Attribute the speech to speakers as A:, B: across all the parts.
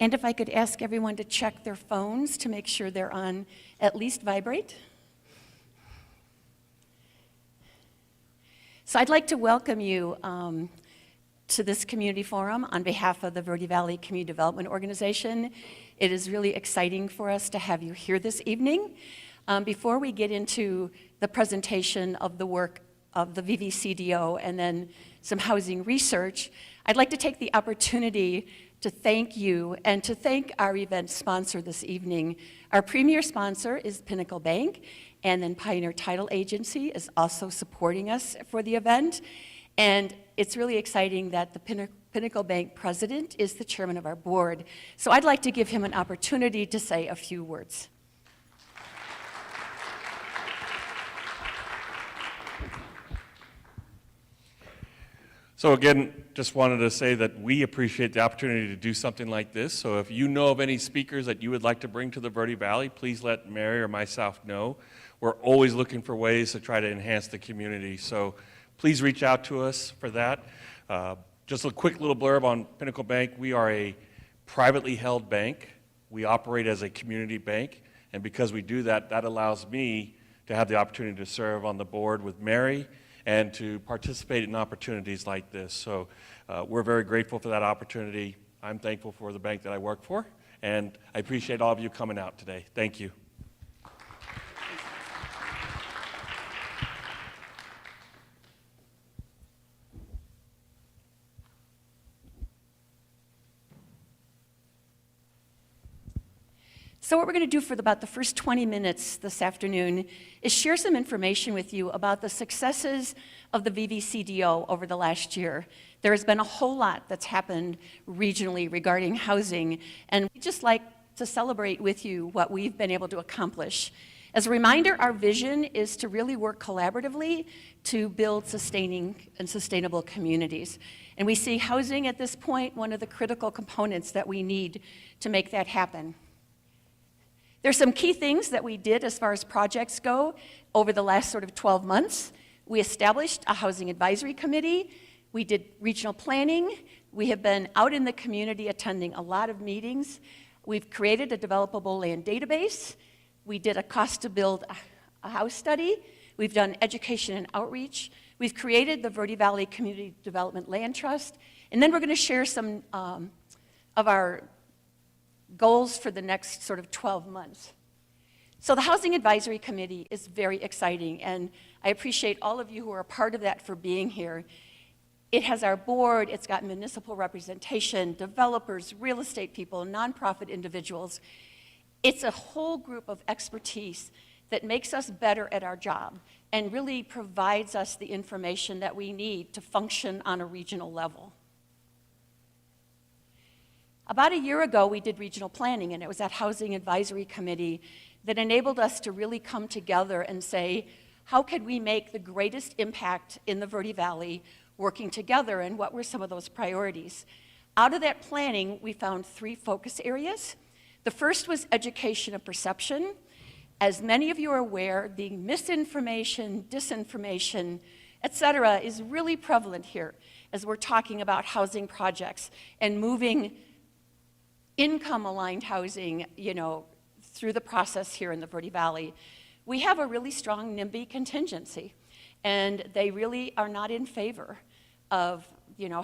A: And if I could ask everyone to check their phones to make sure they're on at least vibrate. So I'd like to welcome you to this community forum on behalf of the Verde Valley Community Development Organization. It is really exciting for us to have you here this evening. Before we get into the presentation of the work of the VVCDO and then some housing research, I'd like to take the opportunity to thank you and to thank our event sponsor this evening. Our premier sponsor is Pinnacle Bank, and then Pioneer Title Agency is also supporting us for the event. And it's really exciting that the Pinnacle Bank president is the chairman of our board. So I'd like to give him an opportunity to say a few words.
B: So again, just wanted to say that we appreciate the opportunity to do something like this. So if you know of any speakers that you would like to bring to the Verde Valley, please let Mary or myself know. We're always looking for ways to try to enhance the community. So please reach out to us for that. Just a quick little blurb on Pinnacle Bank. We are a privately held bank. We operate as a community bank. And because we do that, that allows me to have the opportunity to serve on the board with Mary and to participate in opportunities like this. So we're very grateful for that opportunity. I'm thankful for the bank that I work for, and I appreciate all of you coming out today. Thank you.
A: So what we're going to do for about the first 20 minutes this afternoon is share some information with you about the successes of the VVCDO over the last year. There has been a whole lot that's happened regionally regarding housing, and we'd just like to celebrate with you what we've been able to accomplish. As a reminder, our vision is to really work collaboratively to build sustaining and sustainable communities. And we see housing at this point one of the critical components that we need to make that happen. There's some key things that we did as far as projects go over the last sort of 12 months. We established a housing advisory committee. We did regional planning. We have been out in the community attending a lot of meetings. We've created a developable land database. We did a cost to build a house study. We've done education and outreach. We've created the Verde Valley Community Development Land Trust. And then we're going to share some of our goals for the next sort of 12 months. So the Housing Advisory Committee is very exciting, and I appreciate all of you who are a part of that for being here. It has our board, it's got municipal representation, developers, real estate people, nonprofit individuals. It's a whole group of expertise that makes us better at our job and really provides us the information that we need to function on a regional level. About a year ago, we did regional planning, and it was that Housing Advisory Committee that enabled us to really come together and say, how could we make the greatest impact in the Verde Valley working together, and what were some of those priorities? Out of that planning, we found 3 focus areas. The first was education and perception. As many of you are aware, the misinformation, disinformation, et cetera, is really prevalent here as we're talking about housing projects and moving income-aligned housing, through the process here in the Verde Valley. We have a really strong NIMBY contingency, and they really are not in favor of,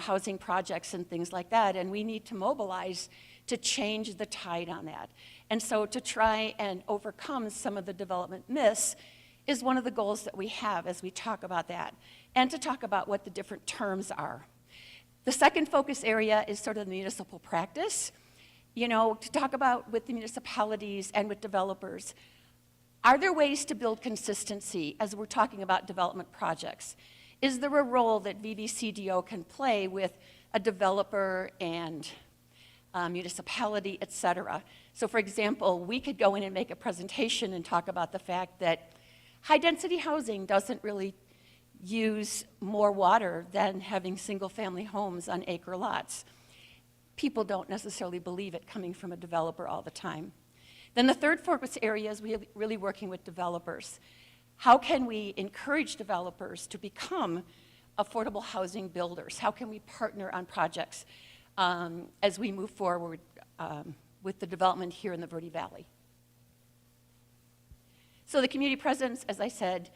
A: housing projects and things like that, and we need to mobilize to change the tide on that. And so to try and overcome some of the development myths is one of the goals that we have as we talk about that, and to talk about what the different terms are. The second focus area is sort of the municipal practice. To talk about with the municipalities and with developers, are there ways to build consistency as we're talking about development projects? Is there a role that VVCDO can play with a developer and municipality, et cetera? So for example, we could go in and make a presentation and talk about the fact that high-density housing doesn't really use more water than having single-family homes on acre lots. People don't necessarily believe it coming from a developer all the time. Then the third focus area is really working with developers. How can we encourage developers to become affordable housing builders? How can we partner on projects as we move forward with the development here in the Verde Valley. So the community presence, as I said,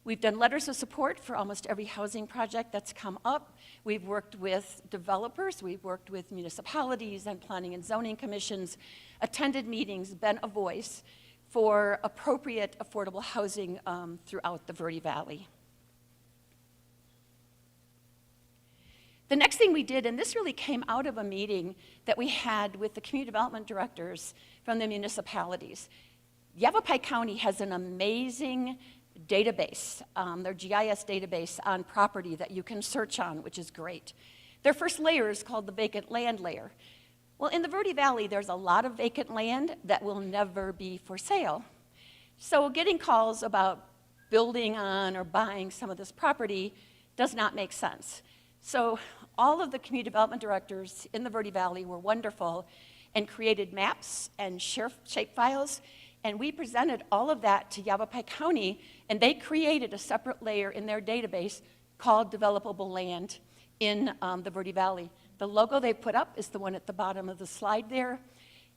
A: we've done letters of support for almost every housing project that's come up. We've worked with developers, we've worked with municipalities and planning and zoning commissions, attended meetings, been a voice for appropriate affordable housing throughout the Verde Valley. The next thing we did, and this really came out of a meeting that we had with the community development directors from the municipalities. Yavapai County has an amazing database, their GIS database on property that you can search on, which is great. Their first layer is called the vacant land layer. Well, in the Verde Valley, there's a lot of vacant land that will never be for sale. So getting calls about building on or buying some of this property does not make sense. So all of the community development directors in the Verde Valley were wonderful and created maps and shapefiles, and we presented all of that to Yavapai County, and they created a separate layer in their database called developable land in the Verde Valley. The logo they put up is the one at the bottom of the slide there.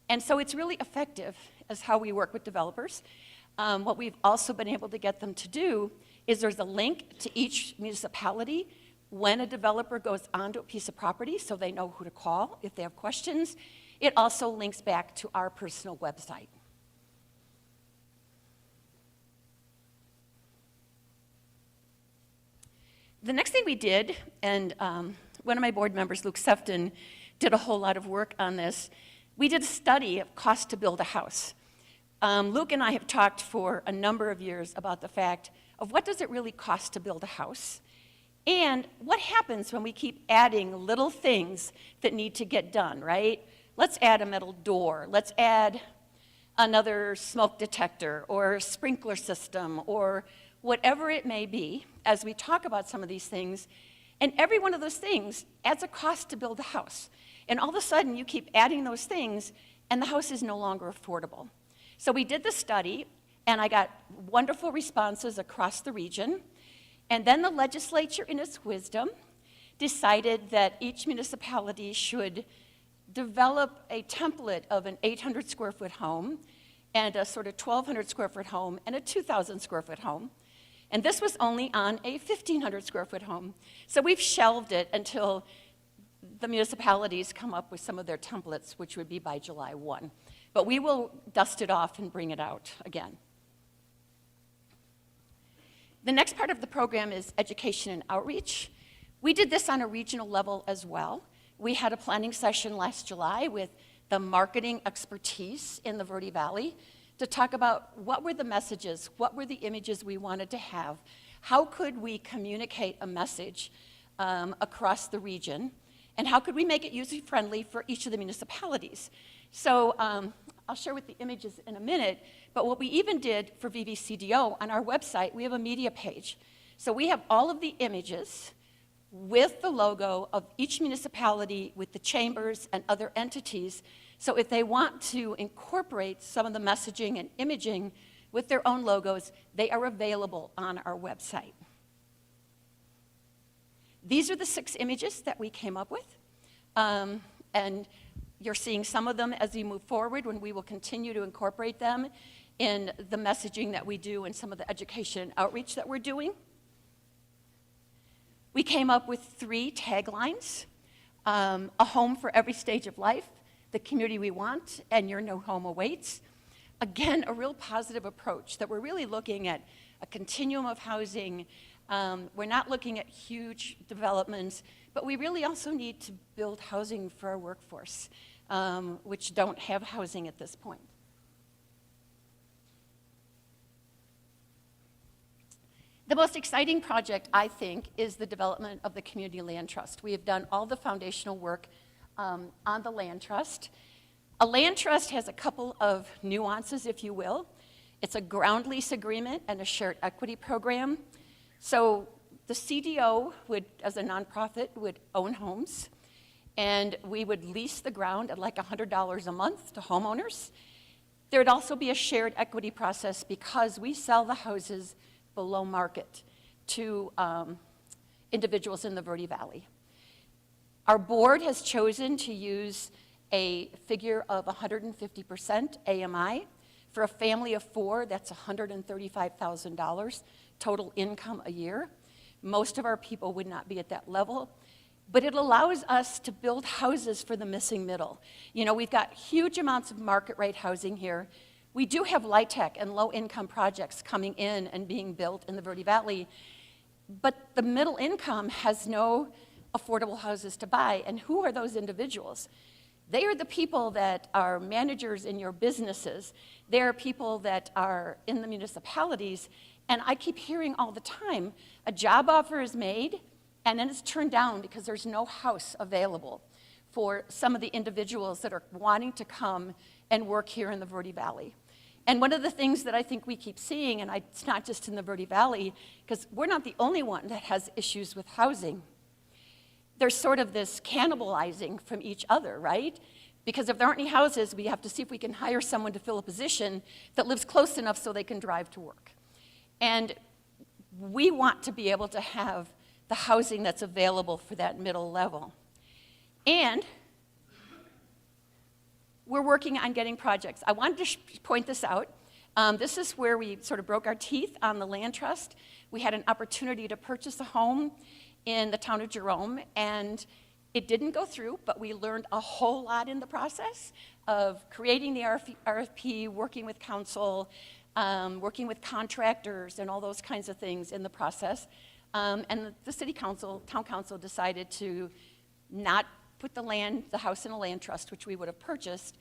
A: And so it's really effective as how we work with developers. What we've also been able to get them to do is there's a link to each municipality when a developer goes onto a piece of property so they know who to call if they have questions. It also links back to our personal website. The next thing we did, and one of my board members, Luke Sefton, did a whole lot of work on this. We did a study of cost to build a house. Luke and I have talked for a number of years about the fact of what does it really cost to build a house, and what happens when we keep adding little things that need to get done, right? Let's add a metal door. Let's add another smoke detector or sprinkler system or whatever it may be, as we talk about some of these things, and every one of those things adds a cost to build a house. And all of a sudden, you keep adding those things, and the house is no longer affordable. So we did the study, and I got wonderful responses across the region. And then the legislature, in its wisdom, decided that each municipality should develop a template of an 800 square foot home and a sort of 1,200 square foot home and a 2,000 square foot home. And this was only on a 1,500 square foot home. So we've shelved it until the municipalities come up with some of their templates, which would be by July 1. But we will dust it off and bring it out again. The next part of the program is education and outreach. We did this on a regional level as well. We had a planning session last July with the marketing expertise in the Verde Valley to talk about what were the messages, what were the images we wanted to have, how could we communicate a message across the region, and how could we make it user-friendly for each of the municipalities. So I'll share with the images in a minute, but what we even did for VVCDO on our website, we have a media page. So we have all of the images with the logo of each municipality, with the chambers and other entities. So if they want to incorporate some of the messaging and imaging with their own logos, they are available on our website. These are the 6 images that we came up with. And you're seeing some of them as we move forward, when we will continue to incorporate them in the messaging that we do and some of the education and outreach that we're doing. We came up with 3 taglines: a home for every stage of life, the community we want, and your new home awaits. Again, a real positive approach that we're really looking at a continuum of housing. We're not looking at huge developments, but we really also need to build housing for our workforce, which don't have housing at this point. The most exciting project, I think, is the development of the Community Land Trust. We have done all the foundational work on the land trust. A land trust has a couple of nuances, if you will. It's a ground lease agreement and a shared equity program. So the CDO would, as a nonprofit, would own homes, and we would lease the ground at like $100 a month to homeowners. There would also be a shared equity process because we sell the houses below market to individuals in the Verde Valley. Our board has chosen to use a figure of 150% AMI. For a family of 4, that's $135,000 total income a year. Most of our people would not be at that level, but it allows us to build houses for the missing middle. You know, we've got huge amounts of market rate housing here. We do have LIHTC and low-income projects coming in and being built in the Verde Valley, but the middle income has no affordable houses to buy. And who are those individuals? They are the people that are managers in your businesses. They are people that are in the municipalities. And I keep hearing all the time, a job offer is made, and then it's turned down because there's no house available for some of the individuals that are wanting to come and work here in the Verde Valley. And one of the things that I think we keep seeing, and it's not just in the Verde Valley, because we're not the only one that has issues with housing. There's sort of this cannibalizing from each other, right? Because if there aren't any houses, we have to see if we can hire someone to fill a position that lives close enough so they can drive to work. And we want to be able to have the housing that's available for that middle level. And we're working on getting projects. I wanted to point this out. This is where we sort of broke our teeth on the land trust. We had an opportunity to purchase a home in the town of Jerome, and it didn't go through, but we learned a whole lot in the process of creating the RFP, working with council, working with contractors, and all those kinds of things in the process. And the city council, town council decided to not put the house in a land trust, which we would have purchased,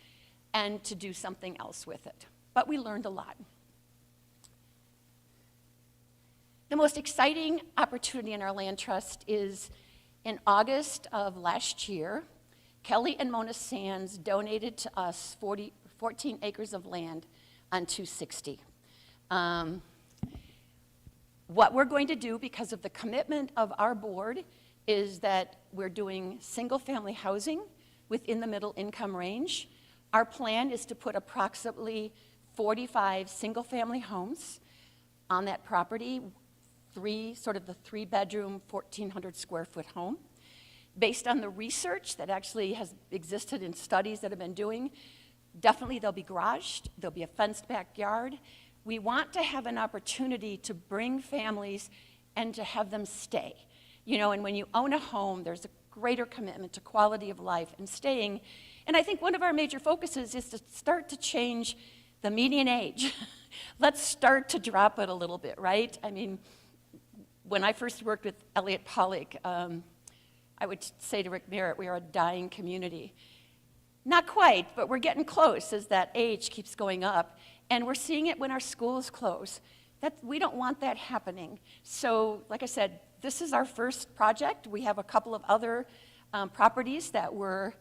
A: and to do something else with it. But we learned a lot. The most exciting opportunity in our land trust is in August of last year, Kelly and Mona Sands donated to us 14 acres of land on 260. What we're going to do, because of the commitment of our board, is that we're doing single-family housing within the middle income range. Our plan is to put approximately 45 single-family homes on that property, sort of the 3-bedroom, 1,400 square foot home. Based on the research that actually has existed in studies that have been doing, definitely they'll be garaged, there'll be a fenced backyard. We want to have an opportunity to bring families and to have them stay. You know, and when you own a home, there's a greater commitment to quality of life and staying. And I think one of our major focuses is to start to change the median age. Let's start to drop it a little bit, right? I mean, when I first worked with Elliot Pollock, I would say to Rick Merritt, we are a dying community. Not quite, but we're getting close as that age keeps going up. And we're seeing it when our schools close. We don't want that happening. So, like I said, this is our first project. We have a couple of other properties that we're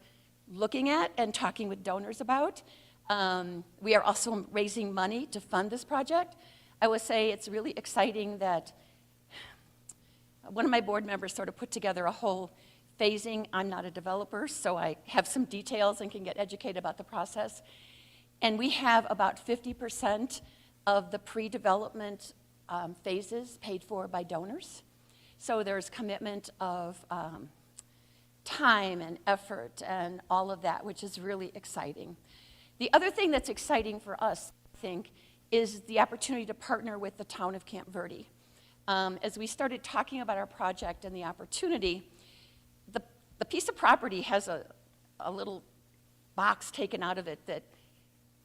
A: looking at and talking with donors about. We are also raising money to fund this project. I would say it's really exciting that one of my board members sort of put together a whole phasing. I'm not a developer, so I have some details and can get educated about the process. And we have about 50% of the pre-development phases paid for by donors. So there's commitment of time and effort and all of that, which is really exciting. The other thing that's exciting for us, I think, is the opportunity to partner with the town of Camp Verde. As we started talking about our project and the opportunity, the piece of property has a little box taken out of it that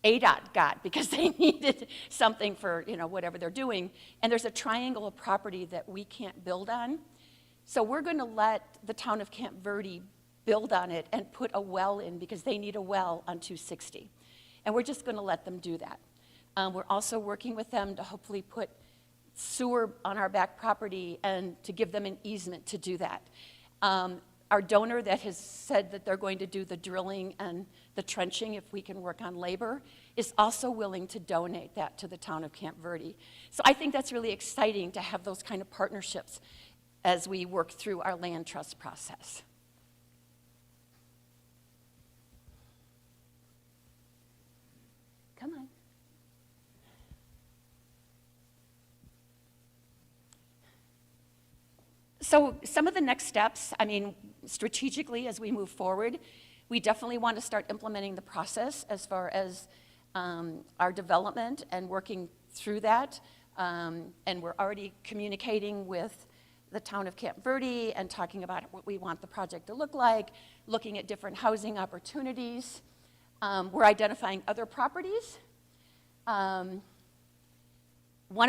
A: ADOT got because they needed something for, you know, whatever they're doing. And there's a triangle of property that we can't build on. So we're going to let the town of Camp Verde build on it and put a well in because they need a well on 260. And we're just going to let them do that. We're also working with them to hopefully put sewer on our back property and to give them an easement to do that. Our donor that has said that they're going to do the drilling and the trenching, if we can work on labor, is also willing to donate that to the town of Camp Verde. So I think that's really exciting to have those kind of partnerships as we work through our land trust process. Come on. So some of the next steps, I mean, strategically as we move forward, We definitely want to start implementing the process as far as our development and working through that. And we're already communicating with the town of Camp Verde and talking about what we want the project to look like, looking at different housing opportunities. We're identifying other properties. One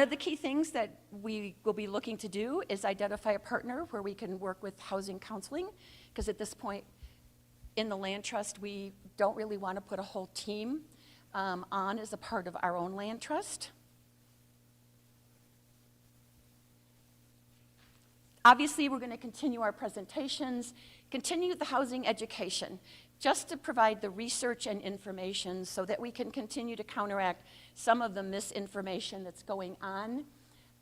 A: of the key things that we will be looking to do is identify a partner where we can work with housing counseling, because at this point in the land trust, we don't really want to put a whole team on as a part of our own land trust. Obviously, we're going to continue our presentations, continue the housing education, just to provide the research and information so that we can continue to counteract some of the misinformation that's going on,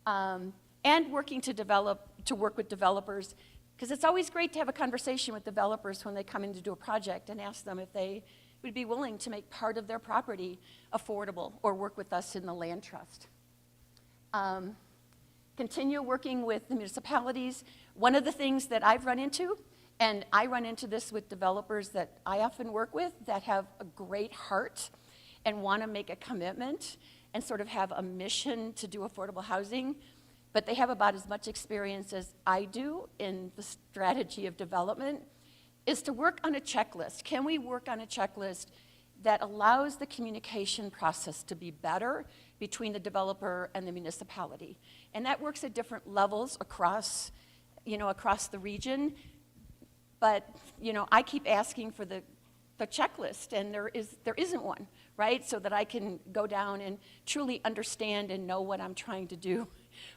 A: and working to work with developers, because it's always great to have a conversation with developers when they come in to do a project and ask them if they would be willing to make part of their property affordable or work with us in the land trust. Continue working with the municipalities. One of the things that I've run into, and I run into this with developers that I often work with that have a great heart and want to make a commitment and sort of have a mission to do affordable housing, but they have about as much experience as I do in the strategy of development, is to work on a checklist. Can we work on a checklist that allows the communication process to be better between the developer and the municipality? And that works at different levels across the region. But, I keep asking for the checklist, and there isn't one, right? So that I can go down and truly understand and know what I'm trying to do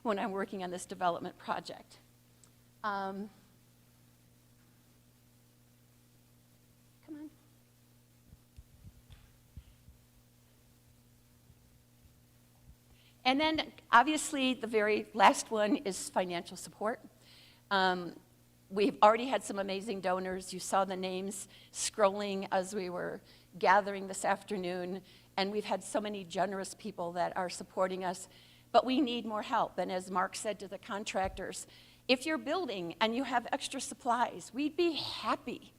A: when I'm working on this development project. Come on. And then, obviously, the very last one is financial support. We've already had some amazing donors. You saw the names scrolling as we were gathering this afternoon, and we've had so many generous people that are supporting us, but we need more help. And as Mark said to the contractors, if you're building and you have extra supplies, we'd be happy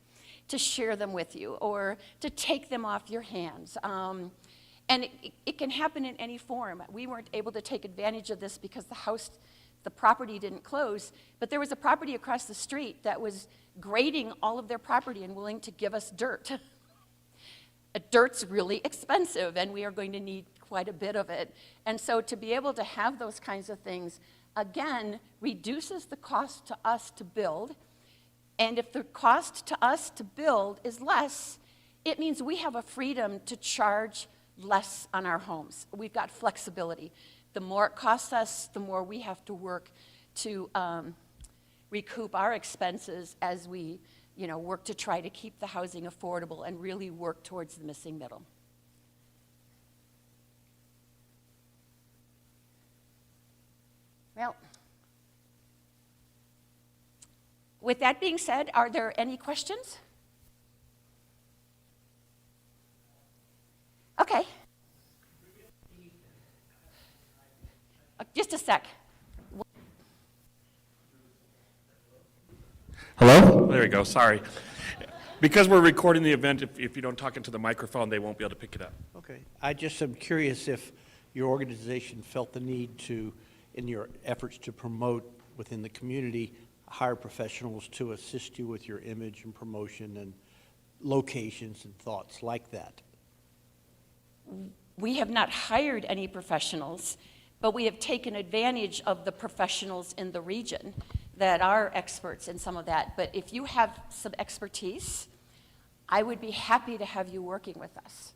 A: to share them with you or to take them off your hands. And it can happen in any form. We weren't able to take advantage of this because the property didn't close, but there was a property across the street that was grading all of their property and willing to give us dirt. Dirt's really expensive, and we are going to need quite a bit of it. And so to be able to have those kinds of things, again, reduces the cost to us to build. And if the cost to us to build is less, it means we have a freedom to charge less on our homes. We've got flexibility. The more it costs us, the more we have to work to recoup our expenses as we, work to try to keep the housing affordable and really work towards the missing middle. Well, with that being said, are there any questions? Okay. Just a sec.
B: Hello? There we go, sorry. Because we're recording the event, if you don't talk into the microphone, they won't be able to pick it up.
C: Okay. I just am curious if your organization felt the need to, in your efforts to promote within the community, hire professionals to assist you with your image and promotion and locations and thoughts like that.
A: We have not hired any professionals, but we have taken advantage of the professionals in the region that are experts in some of that. But if you have some expertise, I would be happy to have you working with us.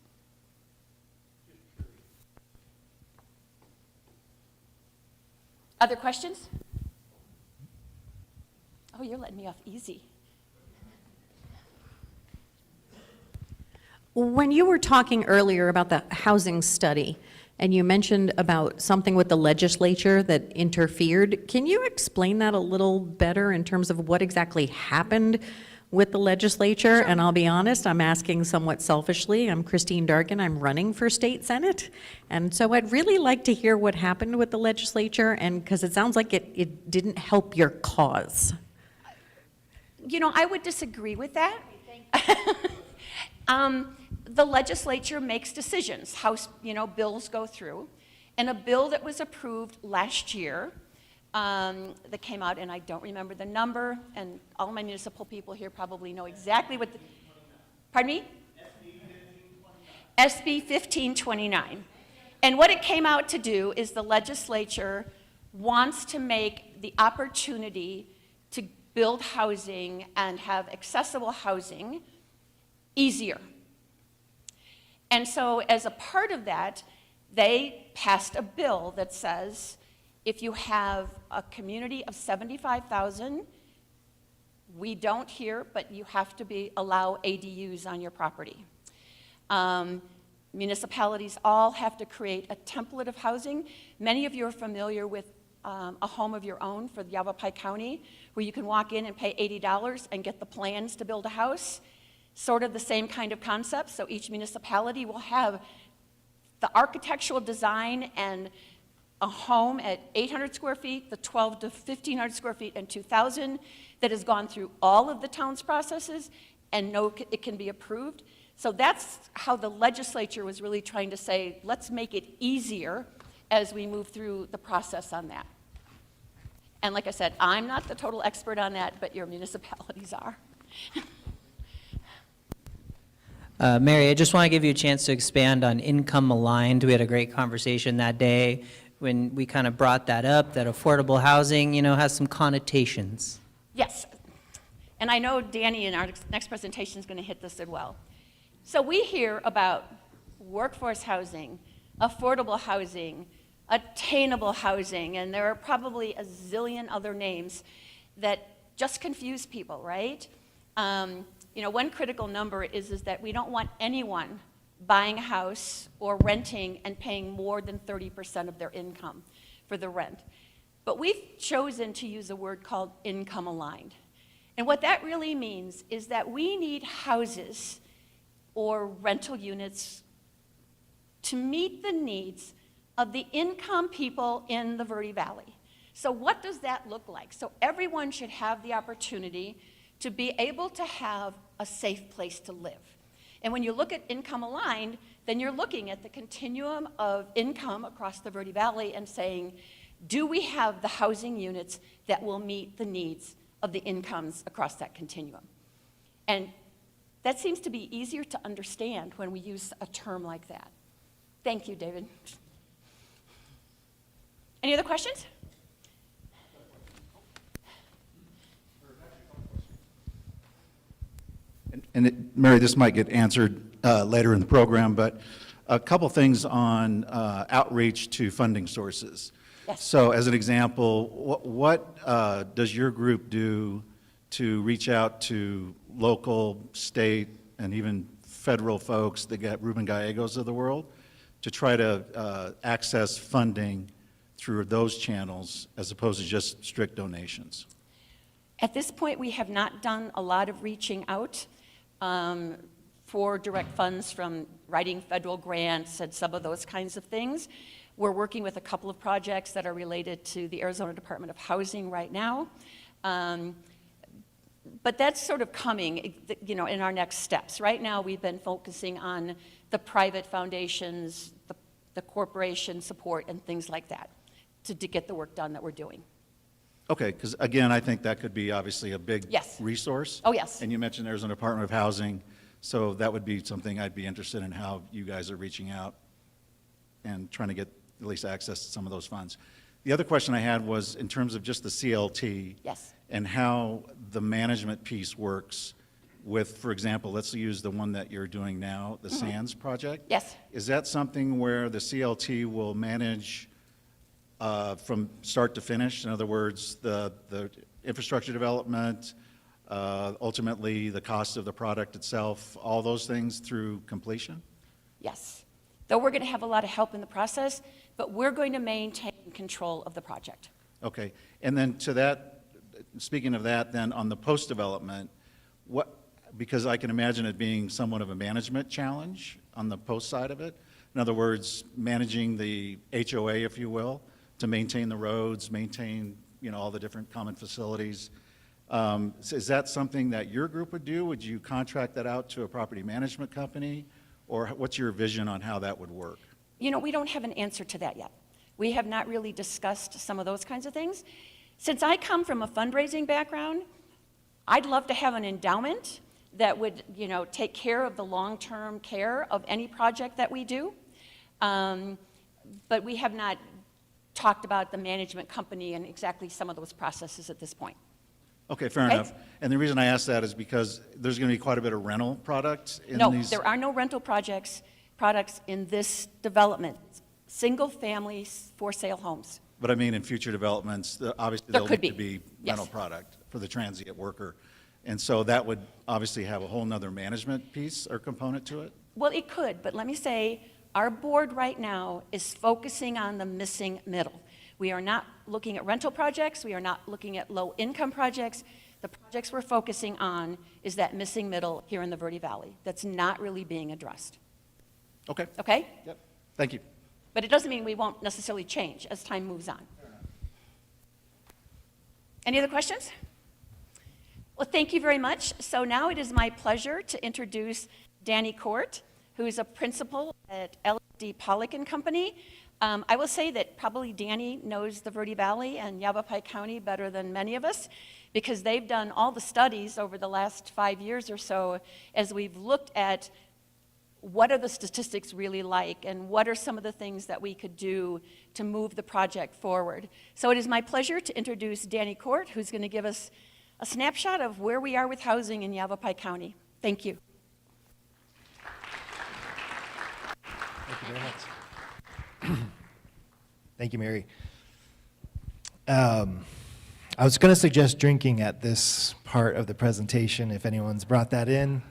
A: Other questions? Oh, you're letting me off easy.
D: When you were talking earlier about the housing study, and you mentioned about something with the legislature that interfered, can you explain that a little better in terms of what exactly happened with the legislature? Sure. And I'll be honest, I'm asking somewhat selfishly. I'm Christine Dargan, I'm running for state senate. And so I'd really like to hear what happened with the legislature, and because it sounds like it didn't help your cause.
A: I would disagree with that. The legislature makes decisions. House, bills go through. And a bill that was approved last year that came out, and I don't remember the number, and all my municipal people here probably know exactly what pardon me? SB 1529. And what it came out to do is the legislature wants to make the opportunity to build housing and have accessible housing easier. And so as a part of that, they passed a bill that says if you have a community of 75,000, we don't here, but you have to allow ADUs on your property. Municipalities all have to create a template of housing. Many of you are familiar with a home of your own for Yavapai County, where you can walk in and pay $80 and get the plans to build a house. Sort of the same kind of concept. So each municipality will have the architectural design and a home at 800 square feet, the 12 to 1,500 square feet, and 2,000 that has gone through all of the town's processes and know it can be approved. So that's how the legislature was really trying to say, let's make it easier as we move through the process on that. And like I said, I'm not the total expert on that, but your municipalities are.
E: Mary, I just want to give you a chance to expand on income aligned. We had a great conversation that day when we kind of brought that up, that affordable housing, has some connotations.
A: Yes, and I know Danny in our next presentation is going to hit this as well. So we hear about workforce housing, affordable housing, attainable housing, and there are probably a zillion other names that just confuse people, right? One critical number is that we don't want anyone buying a house or renting and paying more than 30% of their income for the rent. But we've chosen to use a word called income aligned. And what that really means is that we need houses or rental units to meet the needs of the income people in the Verde Valley. So what does that look like? So everyone should have the opportunity to be able to have a safe place to live. And when you look at income aligned, then you're looking at the continuum of income across the Verde Valley and saying, do we have the housing units that will meet the needs of the incomes across that continuum? And that seems to be easier to understand when we use a term like that. Thank you, David. Any other questions?
F: Mary, this might get answered later in the program, but a couple things on outreach to funding sources.
A: Yes.
F: So as an example, what does your group do to reach out to local, state, and even federal folks, the Ruben Gallegos of the world, to try to access funding through those channels as opposed to just strict donations?
A: At this point, we have not done a lot of reaching out for direct funds from writing federal grants and some of those kinds of things. We're working with a couple of projects that are related to the Arizona Department of Housing right now. But that's sort of coming, in our next steps. Right now, we've been focusing on the private foundations, the corporation support, and things like that to get the work done that we're doing.
F: Okay, because again, I think that could be obviously a big
A: Yes.
F: resource.
A: Oh, yes.
F: And you mentioned Arizona Department of Housing, so that would be something I'd be interested in, how you guys are reaching out and trying to get at least access to some of those funds. The other question I had was in terms of just the CLT.
A: Yes.
F: And how the management piece works with, for example, let's use the one that you're doing now, the SANS project.
A: Yes.
F: Is that something where the CLT will manage from start to finish? In other words, the infrastructure development, ultimately the cost of the product itself, all those things through completion?
A: Yes. Though we're going to have a lot of help in the process, but we're going to maintain control of the project.
F: Okay. And then to that, speaking of that, then on the post-development, because I can imagine it being somewhat of a management challenge on the post side of it. In other words, managing the HOA, if you will, to maintain the roads, maintain, all the different common facilities. Is that something that your group would do? Would you contract that out to a property management company? Or what's your vision on how that would work?
A: You know, we don't have an answer to that yet. We have not really discussed some of those kinds of things. Since I come from a fundraising background, I'd love to have an endowment that would, you know, take care of the long-term care of any project that we do. But we have not talked about the management company and exactly some of those processes at this point.
F: Okay, fair
A: Okay.
F: enough. And the reason I ask that is because there's going to be quite a bit of rental product in
A: No,
F: these.
A: there are no rental products in this development. Single-family for-sale homes.
F: But I mean, in future developments, obviously
A: There
F: there'll
A: could
F: need to
A: be.
F: be
A: Yes.
F: rental product for the transient worker. And so that would obviously have a whole nother management piece or component to it?
A: Well, it could, but let me say, our board right now is focusing on the missing middle. We are not looking at rental projects. We are not looking at low-income projects. The projects we're focusing on is that missing middle here in the Verde Valley that's not really being addressed.
F: Okay,
A: Okay?
F: yep, thank you.
A: But it doesn't mean we won't necessarily change as time moves on. Any other questions? Well, thank you very much. So now it is my pleasure to introduce Danny Court, who is a principal at L.D. Pollock and Company. I will say that probably Danny knows the Verde Valley and Yavapai County better than many of us because they've done all the studies over the last 5 years or so as we've looked at what are the statistics really like and what are some of the things that we could do to move the project forward. So it is my pleasure to introduce Danny Court, who's going to give us a snapshot of where we are with housing in Yavapai County. Thank you.
G: Thank you very much. Thank you, Mary. I was going to suggest drinking at this part of the presentation if anyone's brought that in.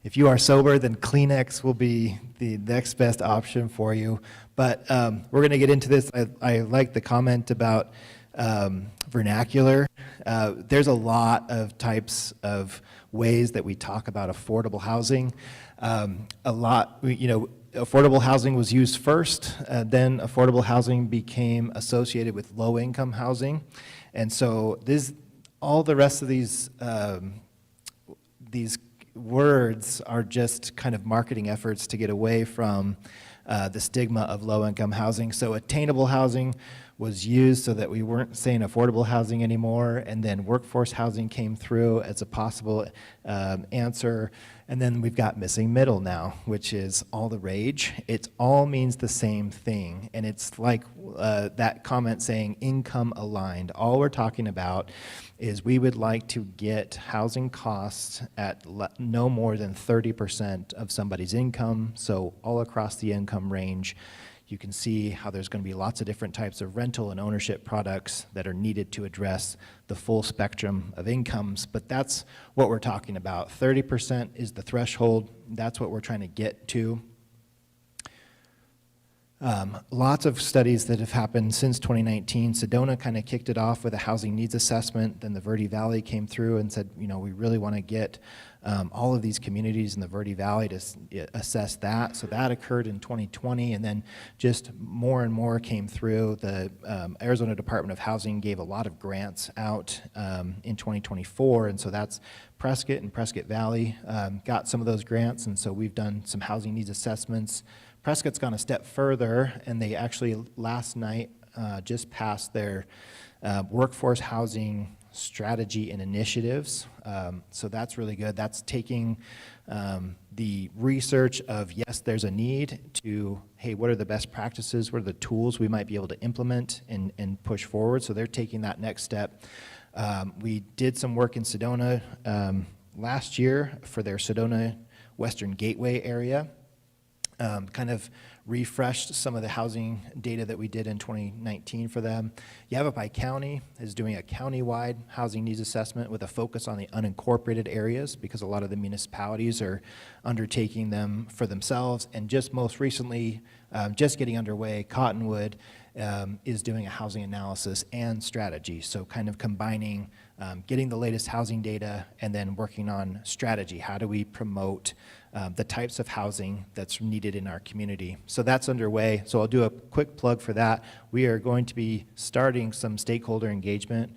G: If you are sober, then Kleenex will be the next best option for you. But we're going to get into this. I like the comment about vernacular. There's a lot of types of ways that we talk about affordable housing. Affordable housing was used first, then affordable housing became associated with low-income housing. And so all the rest of these words are just kind of marketing efforts to get away from the stigma of low-income housing. So attainable housing was used so that we weren't saying affordable housing anymore, and then workforce housing came through as a possible answer. And then we've got missing middle now, which is all the rage. It all means the same thing, and it's like that comment saying income aligned. All we're talking about is we would like to get housing costs at no more than 30% of somebody's income, so all across the income range. You can see how there's going to be lots of different types of rental and ownership products that are needed to address the full spectrum of incomes, but that's what we're talking about. 30% is the threshold. That's what we're trying to get to. Lots of studies that have happened since 2019. Sedona kind of kicked it off with a housing needs assessment. Then the Verde Valley came through and said, you know, we really want to get all of these communities in the Verde Valley to assess that. So that occurred in 2020, and then just more and more came through. The Arizona Department of Housing gave a lot of grants out in 2024, and so that's Prescott and Prescott Valley got some of those grants, and so we've done some housing needs assessments. Prescott's gone a step further, and they actually last night just passed their workforce housing strategy and initiatives. So that's really good. That's taking the research of, yes, there's a need, to, hey, what are the best practices? What are the tools we might be able to implement and push forward? So they're taking that next step. We did some work in Sedona last year for their Sedona Western Gateway area. Kind of refreshed some of the housing data that we did in 2019 for them. Yavapai County is doing a countywide housing needs assessment with a focus on the unincorporated areas because a lot of the municipalities are undertaking them for themselves. And just most recently, just getting underway, Cottonwood is doing a housing analysis and strategy. So kind of combining getting the latest housing data and then working on strategy. How do we promote the types of housing that's needed in our community? So that's underway. So I'll do a quick plug for that. We are going to be starting some stakeholder engagement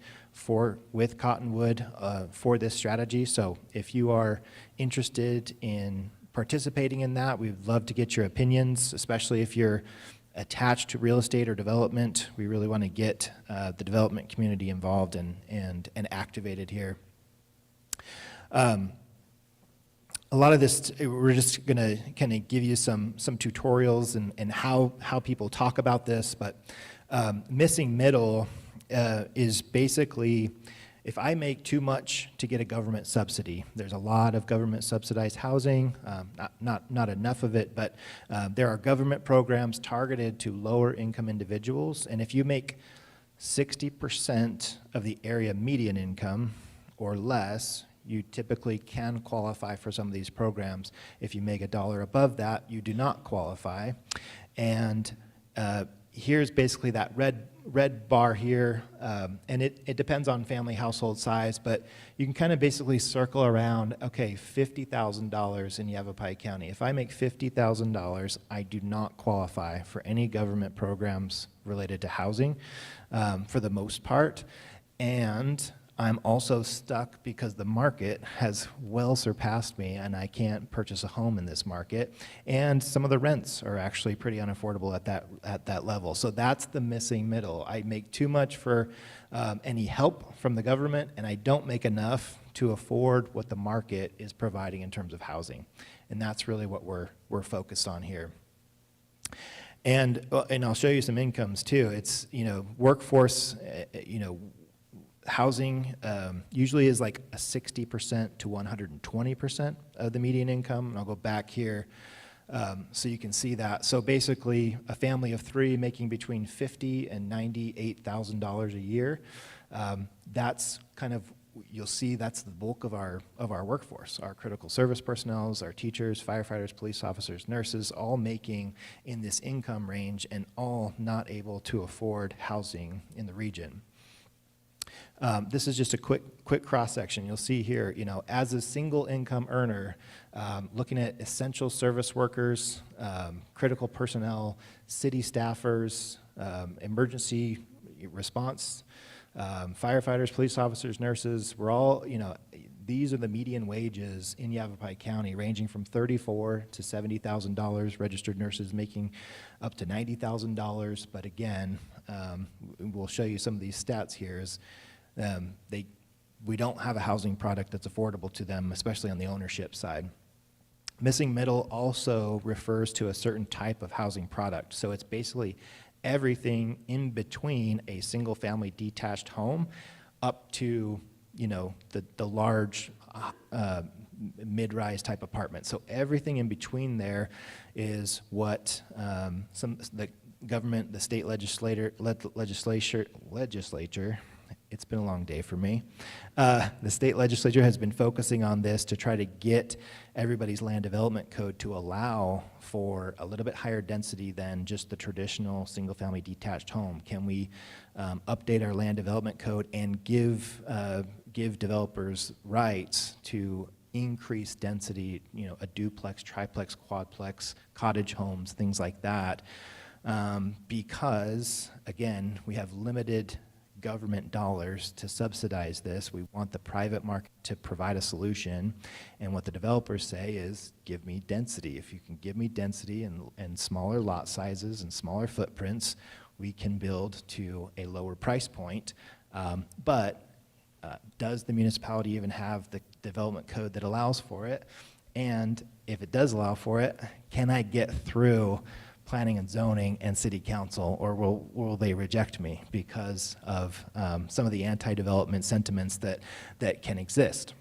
G: with Cottonwood for this strategy. So if you are interested in participating in that, we'd love to get your opinions, especially if you're attached to real estate or development. We really want to get the development community involved and activated here. A lot of this, we're just going to kind of give you some tutorials and how people talk about this, but missing middle is basically if I make too much to get a government subsidy. There's a lot of government subsidized housing, not enough of it, but there are government programs targeted to lower income individuals, and if you make 60% of the area median income or less, you typically can qualify for some of these programs. If you make $1 above that, you do not qualify. And here's basically that red bar here, and it depends on family household size, but you can kind of basically circle around, okay, $50,000 in Yavapai County. If I make $50,000, I do not qualify for any government programs related to housing for the most part. And I'm also stuck because the market has well surpassed me and I can't purchase a home in this market. And some of the rents are actually pretty unaffordable at that level. So that's the missing middle. I make too much for any help from the government, and I don't make enough to afford what the market is providing in terms of housing. And that's really what we're focused on here. And I'll show you some incomes too. It's, workforce, housing usually is like a 60% to 120% of the median income. And I'll go back here so you can see that. So basically, a family of three making between $50,000 and $98,000 a year. That's kind of, you'll see that's the bulk of our workforce. Our critical service personnel, our teachers, firefighters, police officers, nurses, all making in this income range and all not able to afford housing in the region. This is just a quick cross-section. You'll see here, as a single income earner, looking at essential service workers, critical personnel, city staffers, emergency response, firefighters, police officers, nurses, we're all, these are the median wages in Yavapai County, ranging from $34,000 to $70,000, registered nurses making up to $90,000. But again, we'll show you some of these stats here. We don't have a housing product that's affordable to them, especially on the ownership side. Missing middle also refers to a certain type of housing product. So it's basically everything in between a single family detached home up to, the large mid-rise type apartment. So everything in between there is what the government, the state legislature, it's been a long day for me. The state legislature has been focusing on this to try to get everybody's land development code to allow for a little bit higher density than just the traditional single-family detached home. Can we update our land development code and give developers rights to increase density, a duplex, triplex, quadplex, cottage homes, things like that, because, again, we have limited government dollars to subsidize this. We want the private market to provide a solution, and what the developers say is, give me density. If you can give me density and smaller lot sizes and smaller footprints, we can build to a lower price point. But does the municipality even have the development code that allows for it? And if it does allow for it, can I get through planning and zoning and city council, or will they reject me because of some of the anti-development sentiments that can exist?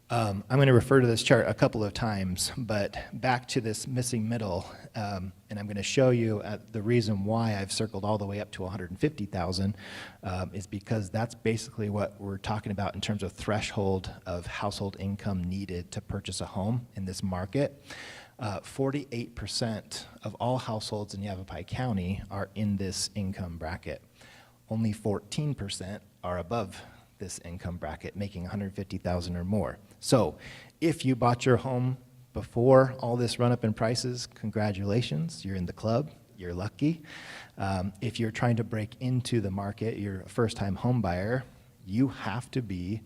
G: I'm going to refer to this chart a couple of times, but back to this missing middle, and I'm going to show you the reason why I've circled all the way up to 150,000 is because that's basically what we're talking about in terms of threshold of household income needed to purchase a home in this market. 48% of all households in Yavapai County are in this income bracket. Only 14% are above this income bracket, making 150,000 or more. So if you bought your home before all this run up in prices, congratulations, you're in the club. you're lucky. If you're trying to break into the market, you're a first-time home buyer, you have to be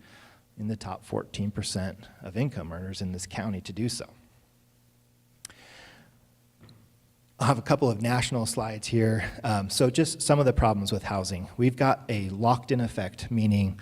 G: in the top 14% of income earners in this county to do so. I'll have a couple of national slides here. So just some of the problems with housing. We've got a locked-in effect, meaning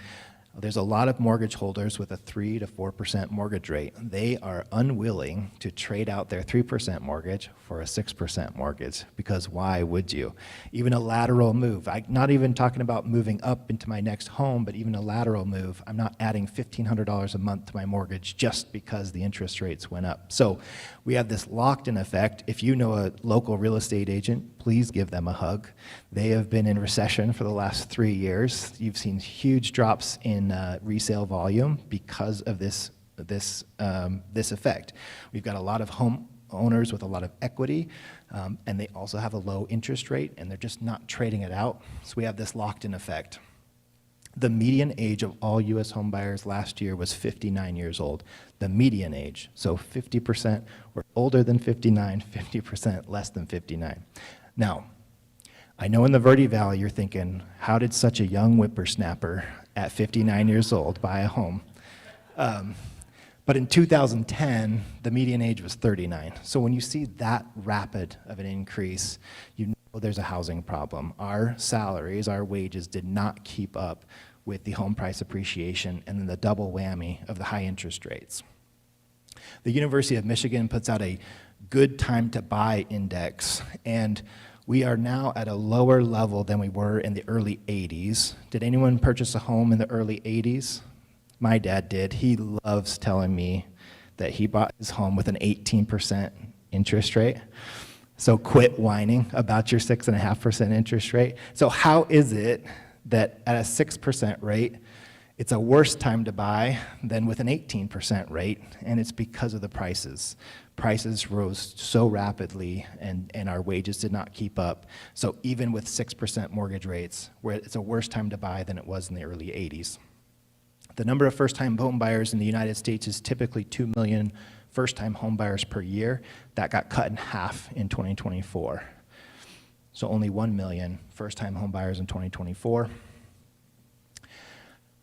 G: there's a lot of mortgage holders with a 3 to 4% mortgage rate. They are unwilling to trade out their 3% mortgage for a 6% mortgage, because why would you? Even a lateral move, I'm not even talking about moving up into my next home, but even a lateral move, I'm not adding $1,500 a month to my mortgage just because the interest rates went up. So we have this locked-in effect. If you know a local real estate agent, please give them a hug. They have been in recession for the last 3 years. You've seen huge drops in resale volume because of this effect. We've got a lot of home owners with a lot of equity, and they also have a low interest rate, and they're just not trading it out. So we have this locked-in effect. The median age of all U.S. home buyers last year was 59 years old. The median age, so 50% were older than 59, 50% less than 59. Now, I know in the Verde Valley you're thinking, how did such a young whippersnapper at 59 years old buy a home? But in 2010, the median age was 39. So when you see that rapid of an increase, you know there's a housing problem. Our salaries, our wages did not keep up with the home price appreciation and then the double whammy of the high interest rates. The University of Michigan puts out a good time to buy index, and we are now at a lower level than we were in the early 80s. Did anyone purchase a home in the early 80s? My dad did. He loves telling me that he bought his home with an 18% interest rate. So quit whining about your 6.5% interest rate. So how is it that at a 6% rate, it's a worse time to buy than with an 18% rate? And it's because of the prices. Prices rose so rapidly, and our wages did not keep up. So even with 6% mortgage rates, where it's a worse time to buy than it was in the early 80s. The number of first-time home buyers in the United States is typically 2 million first-time home buyers per year. That got cut in half in 2024. So only 1 million first-time home buyers in 2024.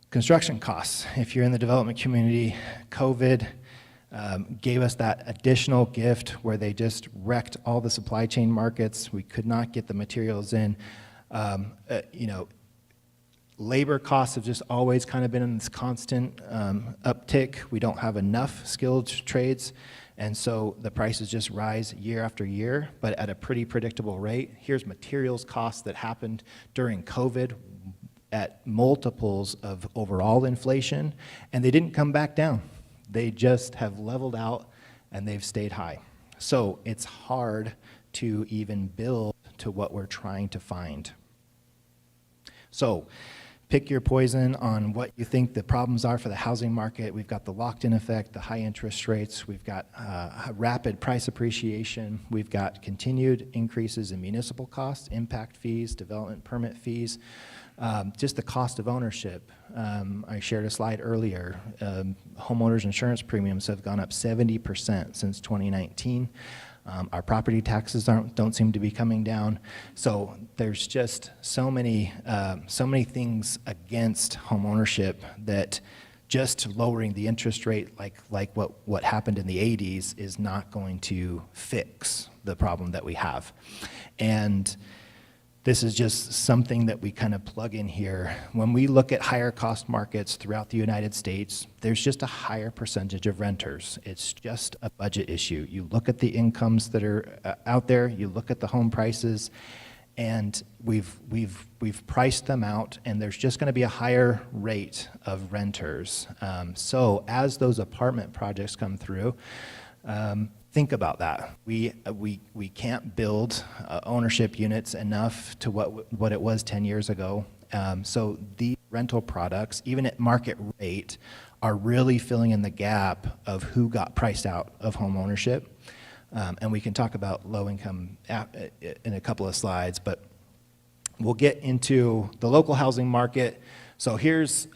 G: Construction costs. If you're in the development community, COVID gave us that additional gift where they just wrecked all the supply chain markets. We could not get the materials in. Labor costs have just always kind of been in this constant uptick. We don't have enough skilled trades, and so the prices just rise year after year, but at a pretty predictable rate. Here's materials costs that happened during COVID at multiples of overall inflation, and they didn't come back down. They just have leveled out, and they've stayed high. So it's hard to even build to what we're trying to find. So pick your poison on what you think the problems are for the housing market. We've got the locked-in effect, the high interest rates. We've got rapid price appreciation. We've got continued increases in municipal costs, impact fees, development permit fees, just the cost of ownership. I shared a slide earlier. Homeowners insurance premiums have gone up 70% since 2019. Our property taxes don't seem to be coming down. So there's just so many things against home ownership that just lowering the interest rate like what happened in the 80s is not going to fix the problem that we have. And this is just something that we kind of plug in here. When we look at higher cost markets throughout the United States, there's just a higher percentage of renters. It's just a budget issue. You look at the incomes that are out there, you look at the home prices, and we've priced them out, and there's just going to be a higher rate of renters. So as those apartment projects come through, think about that. We can't build ownership units enough to what it was 10 years ago. So the rental products, even at market rate, are really filling in the gap of who got priced out of home ownership. And we can talk about low income in a couple of slides, but we'll get into the local housing market. So here's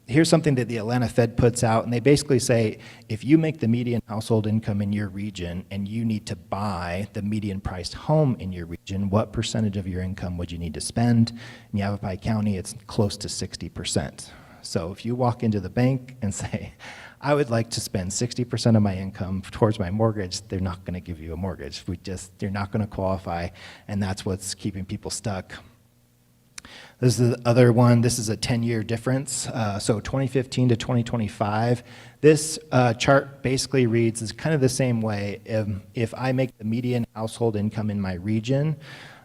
G: Here's something that the Atlanta Fed puts out, and they basically say, if you make the median household income in your region and you need to buy the median priced home in your region, what percentage of your income would you need to spend? In Yavapai County, it's close to 60%. So if you walk into the bank and say, I would like to spend 60% of my income towards my mortgage, they're not going to give you a mortgage. You're not going to qualify, and that's what's keeping people stuck. This is the other one. This is a 10-year difference. So 2015 to 2025. This chart basically reads is kind of the same way. If I make the median household income in my region,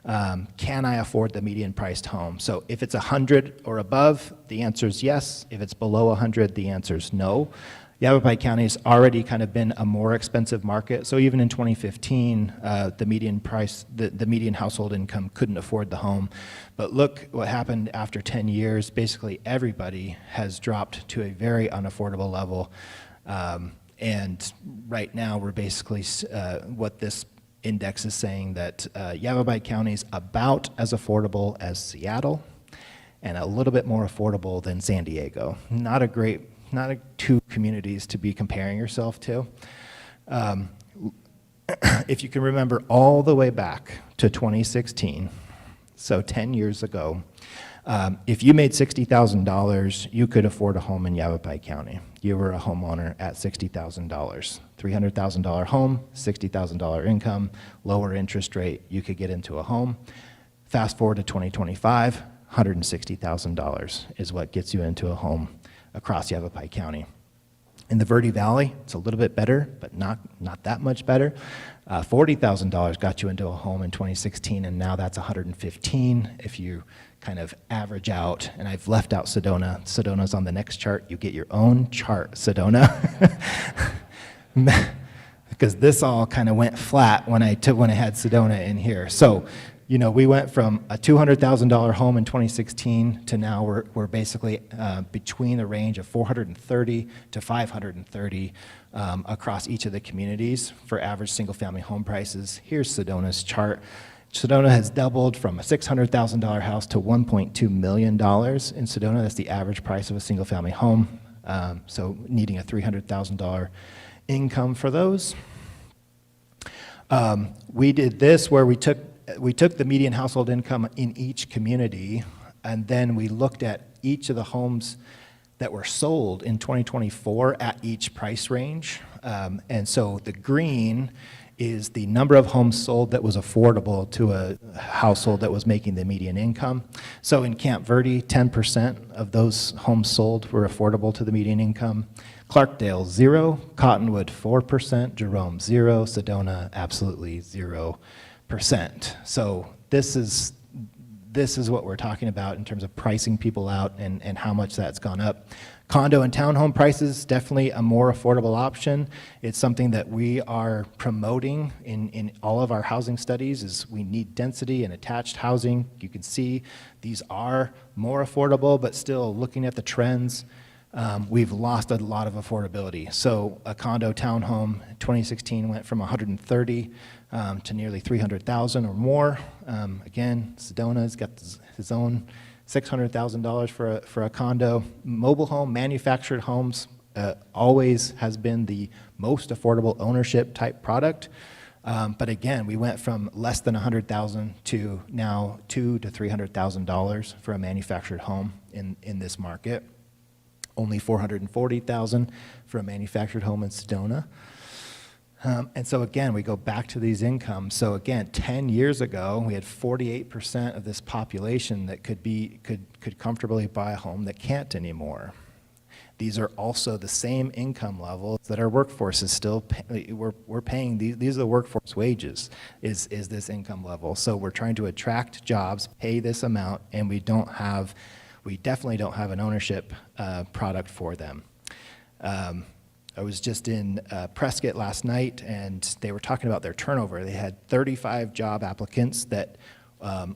G: can I afford the median priced home? So if it's 100 or above, the answer is yes. If it's below 100, the answer is no. Yavapai County has already kind of been a more expensive market. So even in 2015, the median household income couldn't afford the home. But look what happened after 10 years. Basically, everybody has dropped to a very unaffordable level. And right now, we're basically, what this index is saying that Yavapai County is about as affordable as Seattle and a little bit more affordable than San Diego. Not two communities to be comparing yourself to. If you can remember all the way back to 2016, so 10 years ago, if you made $60,000, you could afford a home in Yavapai County. You were a homeowner at $60,000. $300,000 home, $60,000 income, lower interest rate, you could get into a home. Fast forward to 2025, $160,000 is what gets you into a home across Yavapai County. In the Verde Valley, it's a little bit better, but not that much better. $40,000 got you into a home in 2016, and now that's $115,000 if you kind of average out. And I've left out Sedona. Sedona's on the next chart. You get your own chart, Sedona. Because this all kind of went flat when I had Sedona in here. So, you know, we went from a $200,000 home in 2016 to now we're basically between a range of $430,000 to $530,000 across each of the communities for average single-family home prices. Here's Sedona's chart. Sedona has doubled from a $600,000 house to $1.2 million in Sedona. That's the average price of a single-family home. So needing a $300,000 income for those. We did this where we took the median household income in each community, and then we looked at each of the homes that were sold in 2024 at each price range. And so the green is the number of homes sold that was affordable to a household that was making the median income. So in Camp Verde, 10% of those homes sold were affordable to the median income. Clarkdale, 0. Cottonwood, 4%. Jerome, 0. Sedona, absolutely 0%. So this is what we're talking about in terms of pricing people out and how much that's gone up. Condo and townhome prices, definitely a more affordable option. It's something that we are promoting in all of our housing studies is we need density and attached housing. You can see these are more affordable, but still looking at the trends, we've lost a lot of affordability. So a condo townhome in 2016 went from $130,000 to nearly $300,000 or more. Again, Sedona's got his own $600,000 for a condo. Mobile home, manufactured homes always has been the most affordable ownership type product. But again, we went from less than $100,000 to now $200,000 to $300,000 for a manufactured home in this market. Only $440,000 for a manufactured home in Sedona. And so again, we go back to these incomes. So again, 10 years ago, we had 48% of this population that could comfortably buy a home that can't anymore. These are also the same income levels that our workforce is still we're paying. These are the workforce wages. Is this income level? So we're trying to attract jobs, pay this amount, and we definitely don't have an ownership product for them. I was just in Prescott last night, and they were talking about their turnover. They had 35 job applicants that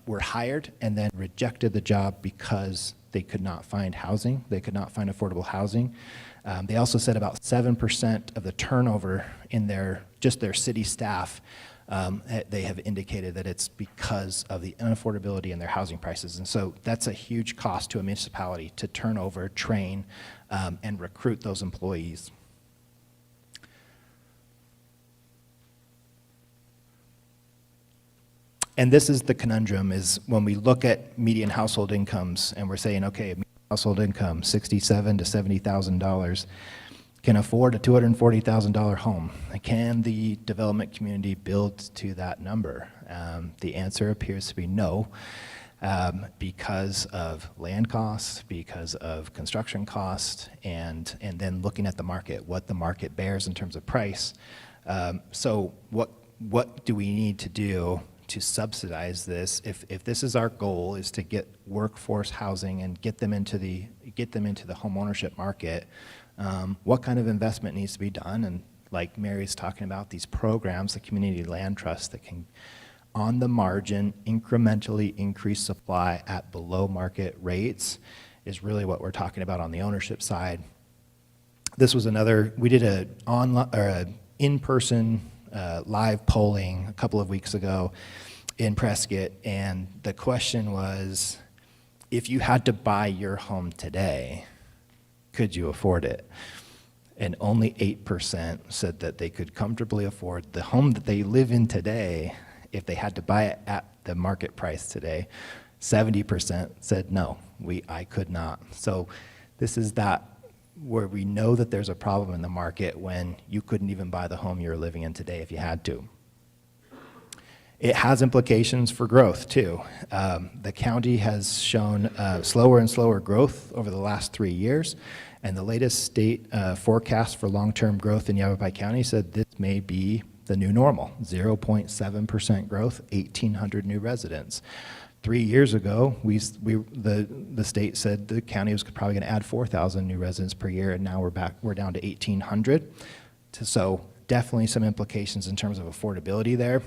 G: were hired and then rejected the job because they could not find housing. They could not find affordable housing. They also said about 7% of the turnover in their city staff they have indicated that it's because of the unaffordability in their housing prices. And so that's a huge cost to a municipality to turn over, train, and recruit those employees. And this is the conundrum, is when we look at median household incomes and we're saying, okay, median household income, $67,000 to $70,000, can afford a $240,000 home. Can the development community build to that number? The answer appears to be no, because of land costs, because of construction costs, and then looking at the market, what the market bears in terms of price. So what do we need to do to subsidize this? If this is our goal, is to get workforce housing and get them into the home ownership market, what kind of investment needs to be done? And like Mary's talking about, these programs, the community land trust that can, on the margin, incrementally increase supply at below market rates, is really what we're talking about on the ownership side. This was we did a in-person live polling a couple of weeks ago in Prescott, and the question was, if you had to buy your home today, could you afford it? And only 8% said that they could comfortably afford the home that they live in today if they had to buy it at the market price today. 70% said no, I could not. So this is that where we know that there's a problem in the market when you couldn't even buy the home you're living in today if you had to. It has implications for growth too. The county has shown slower and slower growth over the last 3 years, and the latest state forecast for long-term growth in Yavapai County said this may be the new normal, 0.7% growth, 1,800 new residents. 3 years ago, the state said the county was probably going to add 4,000 new residents per year, and now we're down to 1,800. So definitely some implications in terms of affordability there.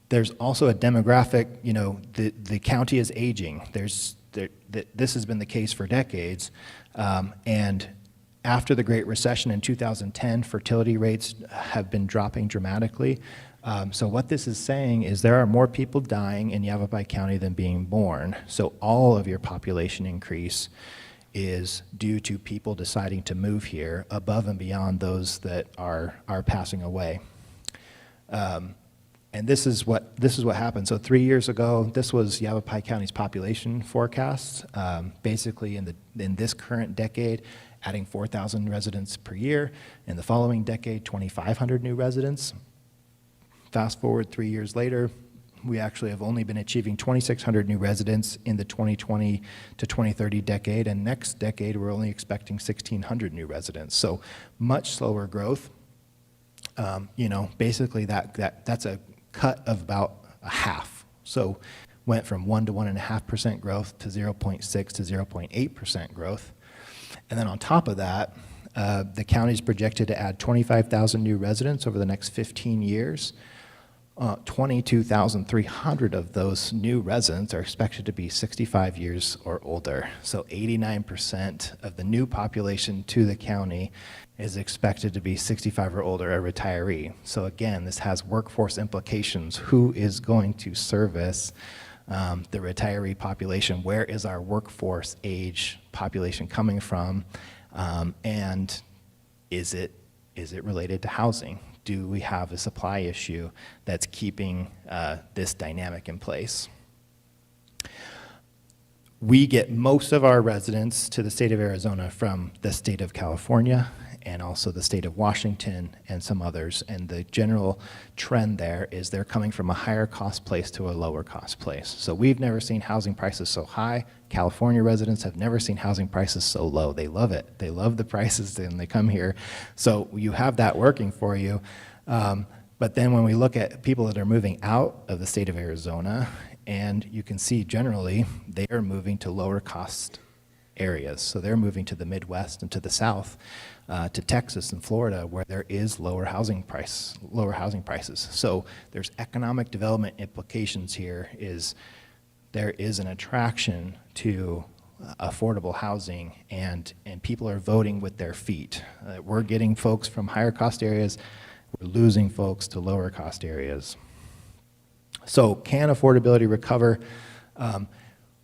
G: There's also a demographic, the county is aging. This has been the case for decades, and after the Great Recession in 2010, fertility rates have been dropping dramatically. So what this is saying is there are more people dying in Yavapai County than being born. So all of your population increase is due to people deciding to move here above and beyond those that are passing away. And this is what happened. So 3 years ago, this was Yavapai County's population forecast. Basically, in this current decade, adding 4,000 residents per year. In the following decade, 2,500 new residents. Fast forward 3 years later, we actually have only been achieving 2,600 new residents in the 2020 to 2030 decade, and next decade we're only expecting 1,600 new residents. So much slower growth. Basically that's a cut of about a half. So went from 1 to 1.5% growth to 0.6 to 0.8% growth. And then on top of that, the county is projected to add 25,000 new residents over the next 15 years. 22,300 of those new residents are expected to be 65 years or older. So 89% of the new population to the county is expected to be 65 or older, a retiree. So again, this has workforce implications. Who is going to service the retiree population? Where is our workforce age population coming from? And is it related to housing? Do we have a supply issue that's keeping this dynamic in place? We get most of our residents to the state of Arizona from the state of California and also the state of Washington and some others. And the general trend there is they're coming from a higher cost place to a lower cost place. So we've never seen housing prices so high. California residents have never seen housing prices so low. They love it. They love the prices and they come here. So you have that working for you. But then when we look at people that are moving out of the state of Arizona, and you can see generally they are moving to lower cost areas. So they're moving to the Midwest and to the South, to Texas and Florida, where there is lower housing prices. So there's economic development implications here. There is an attraction to affordable housing, and people are voting with their feet. We're getting folks from higher cost areas we're losing folks to lower cost areas. So can affordability recover?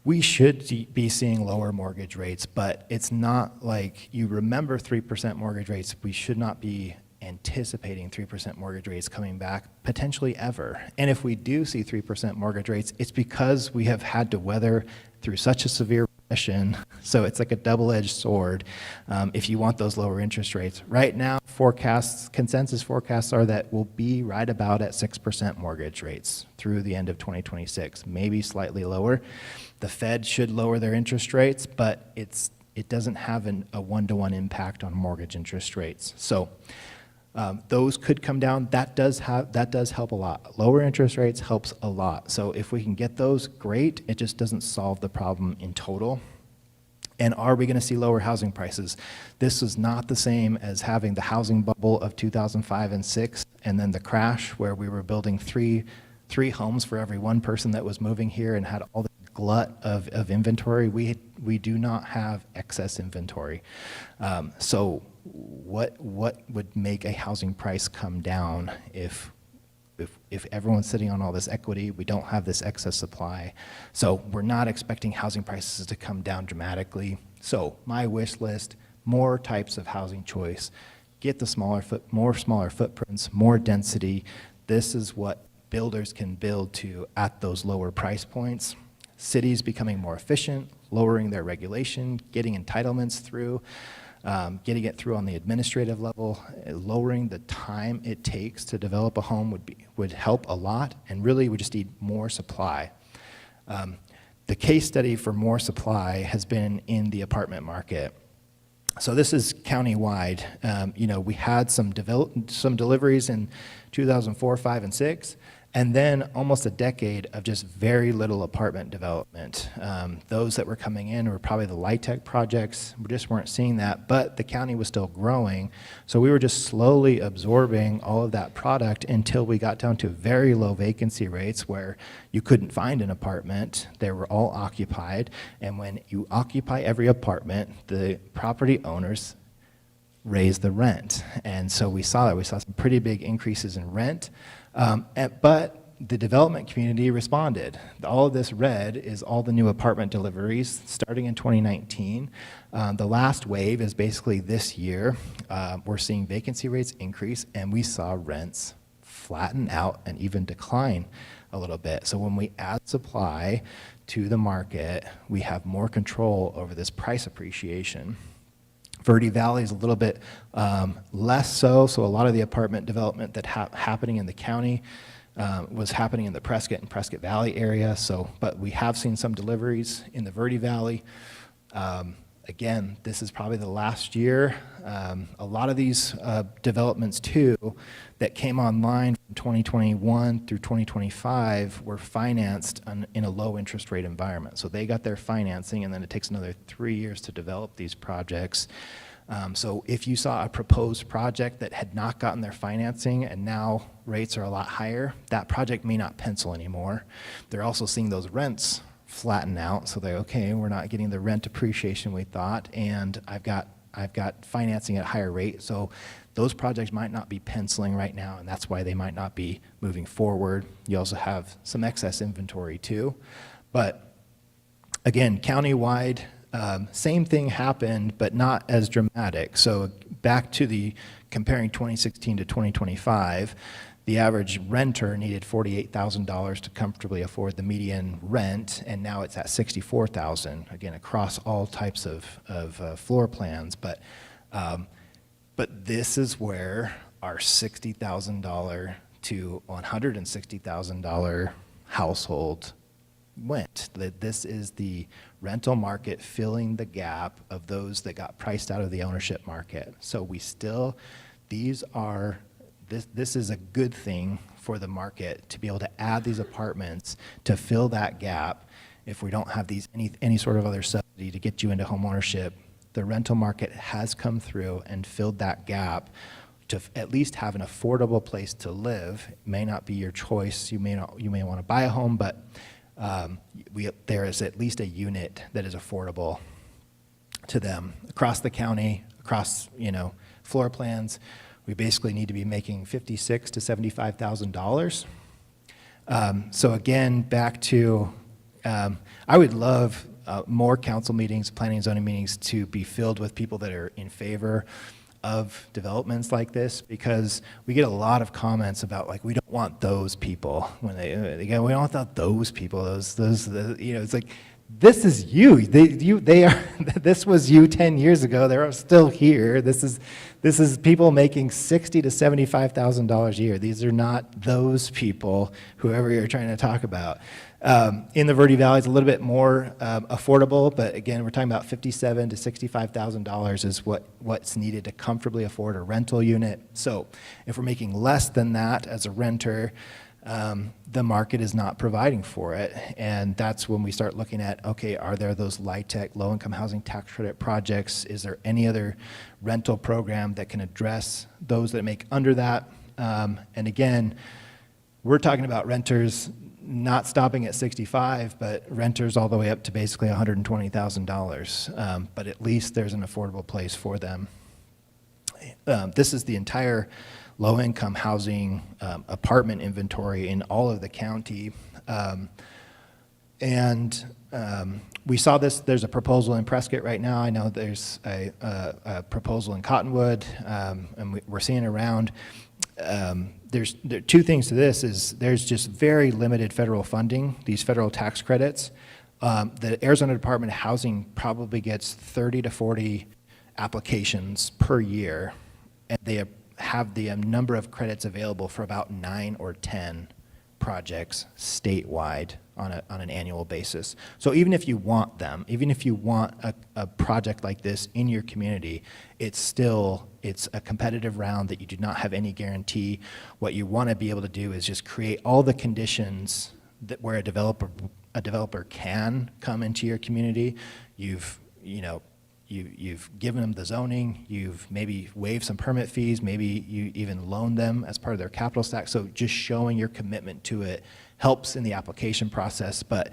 G: We should be seeing lower mortgage rates, but it's not like you remember 3% mortgage rates. We should not be anticipating 3% mortgage rates coming back potentially ever. And if we do see 3% mortgage rates, it's because we have had to weather through such a severe recession. So it's like a double-edged sword if you want those lower interest rates. Right now, consensus forecasts are that we'll be right about at 6% mortgage rates through the end of 2026, maybe slightly lower. The Fed should lower their interest rates, but it doesn't have a one-to-one impact on mortgage interest rates. So those could come down. That does help a lot. Lower interest rates helps a lot. So if we can get those, great. It just doesn't solve the problem in total. And are we going to see lower housing prices? This is not the same as having the housing bubble of 2005 and 6, and then the crash where we were building three homes for every one person that was moving here and had all the glut of inventory. We do not have excess inventory. So what would make a housing price come down if everyone's sitting on all this equity, we don't have this excess supply? So we're not expecting housing prices to come down dramatically. So my wish list, more types of housing choice, get the more smaller footprints, more density. This is what builders can build to at those lower price points. Cities becoming more efficient, lowering their regulation, getting entitlements through, getting it through on the administrative level, lowering the time it takes to develop a home would help a lot, and really we just need more supply. The case study for more supply has been in the apartment market. So this is countywide. We had some deliveries in 2004, 5, and 6. And then almost a decade of just very little apartment development. Those that were coming in were probably the LIHTC projects. We just weren't seeing that, but the county was still growing. So we were just slowly absorbing all of that product until we got down to very low vacancy rates where you couldn't find an apartment. They were all occupied. And when you occupy every apartment, the property owners raise the rent. And so we saw that. We saw some pretty big increases in rent. But the development community responded. All of this red is all the new apartment deliveries starting in 2019. The last wave is basically this year. We're seeing vacancy rates increase, and we saw rents flatten out and even decline a little bit. So when we add supply to the market, we have more control over this price appreciation. Verde Valley is a little bit less so. So a lot of the apartment development that happening in the county was happening in the Prescott and Prescott Valley area. But we have seen some deliveries in the Verde Valley. Again, this is probably the last year. A lot of these developments too that came online from 2021 through 2025 were financed in a low interest rate environment. So they got their financing, and then it takes another 3 years to develop these projects. So if you saw a proposed project that had not gotten their financing and now rates are a lot higher, that project may not pencil anymore. They're also seeing those rents flatten out, so they're okay, we're not getting the rent appreciation we thought, and I've got financing at a higher rate. So those projects might not be penciling right now, and that's why they might not be moving forward. You also have some excess inventory too. But again, countywide, same thing happened, but not as dramatic. So back to the comparing 2016 to 2025, the average renter needed $48,000 to comfortably afford the median rent, and now it's at $64,000, again, across all types of floor plans. But this is where our $60,000 to $160,000 household went. This is the rental market filling the gap of those that got priced out of the ownership market. So this is a good thing for the market to be able to add these apartments to fill that gap. If we don't have any sort of other subsidy to get you into home ownership, the rental market has come through and filled that gap to at least have an affordable place to live. It may not be your choice. You may want to buy a home, but there is at least a unit that is affordable to them across the county, across floor plans. we basically need to be making $56,000 to $75,000. So again, back to, I would love more council meetings, planning and zoning meetings to be filled with people that are in favor of developments like this, because we get a lot of comments about, like, we don't want those people when they go, we don't want those people, it's like, this is you. They are. This was you 10 years ago. They're still here. This is people making $60,000 to $75,000 a year. These are not those people, whoever you're trying to talk about. In the Verde Valley, it's a little bit more affordable, but again, we're talking about $57,000 to $65,000 is what's needed to comfortably afford a rental unit. So if we're making less than that as a renter, the market is not providing for it. And that's when we start looking at, okay, are there those LIHTC, low-income housing tax credit projects? Is there any other rental program that can address those that make under that? And again, we're talking about renters not stopping at 65, but renters all the way up to basically $120,000. But at least there's an affordable place for them. This is the entire low-income housing apartment inventory in all of the county. We saw this, there's a proposal in Prescott right now. I know there's a proposal in Cottonwood, and we're seeing around. There are two things to this. Is there's just very limited federal funding, these federal tax credits. The Arizona Department of Housing probably gets 30 to 40 applications per year, and they have the number of credits available for about 9 or 10 projects statewide on an annual basis. So even if you want them, even if you want a project like this in your community, it's a competitive round that you do not have any guarantee. What you want to be able to do is just create all the conditions that where a developer can come into your community. You've given them the zoning, you've maybe waived some permit fees, maybe you even loan them as part of their capital stack. So just showing your commitment to it helps in the application process. But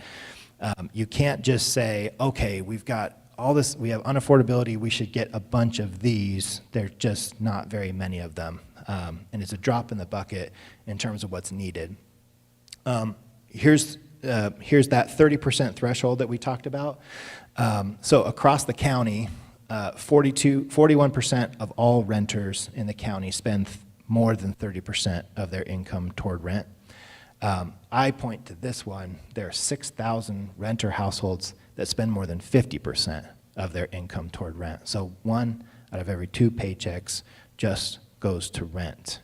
G: you can't just say, okay, we've got all this, we have unaffordability, we should get a bunch of these. There's just not very many of them. And it's a drop in the bucket in terms of what's needed. Here's that 30% threshold that we talked about. So across the county, 41% of all renters in the county spend more than 30% of their income toward rent. I point to this one. There are 6,000 renter households that spend more than 50% of their income toward rent. So 1 out of every 2 paychecks just goes to rent.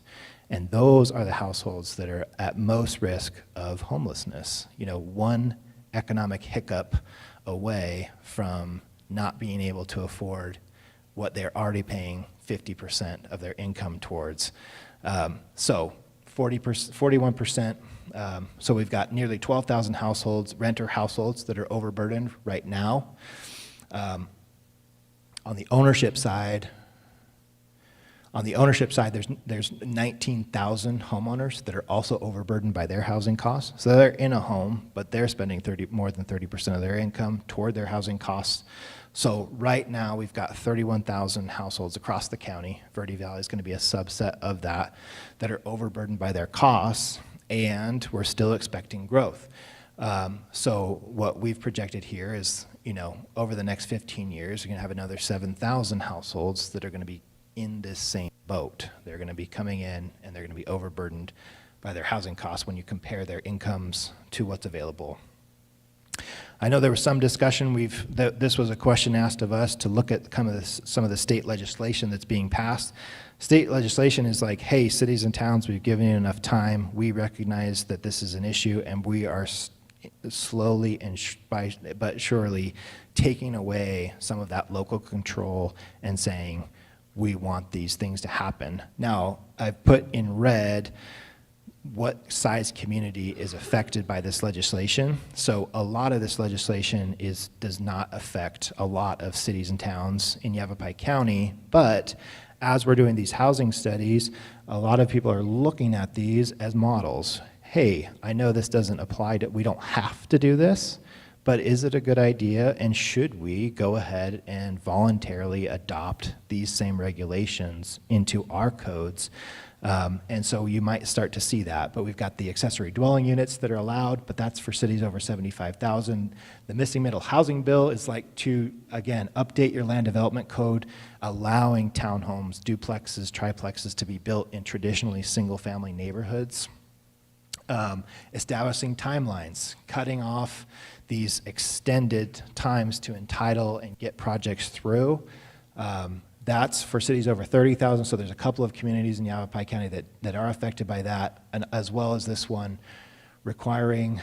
G: And those are the households that are at most risk of homelessness. One economic hiccup away from not being able to afford what they're already paying 50% of their income towards. So 41%, so we've got nearly 12,000 households, renter households, that are overburdened right now. On the ownership side, there's 19,000 homeowners that are also overburdened by their housing costs. So they're in a home, but they're spending more than 30% of their income toward their housing costs. So right now, we've got 31,000 households across the county. Verde Valley is going to be a subset of that are overburdened by their costs, and we're still expecting growth. So what we've projected here is, over the next 15 years, you're going to have another 7,000 households that are going to be in this same boat. They're going to be coming in, and they're going to be overburdened by their housing costs when you compare their incomes to what's available. I know there was some discussion. This was a question asked of us to look at some of the state legislation that's being passed. State legislation is like, hey, cities and towns, we've given you enough time. We recognize that this is an issue, and we are slowly but surely taking away some of that local control and saying, we want these things to happen. Now, I've put in red what size community is affected by this legislation. So a lot of this legislation does not affect a lot of cities and towns in Yavapai County, but as we're doing these housing studies, a lot of people are looking at these as models. Hey, I know this doesn't apply to, we don't have to do this, but is it a good idea, and should we go ahead and voluntarily adopt these same regulations into our codes? And so you might start to see that, but we've got the accessory dwelling units that are allowed, but that's for cities over 75,000. The missing middle housing bill is like to, again, update your land development code, allowing townhomes, duplexes, triplexes to be built in traditionally single-family neighborhoods. Establishing timelines, cutting off these extended times to entitle and get projects through. That's for cities over 30,000, so there's a couple of communities in Yavapai County that are affected by that, and as well as this one requiring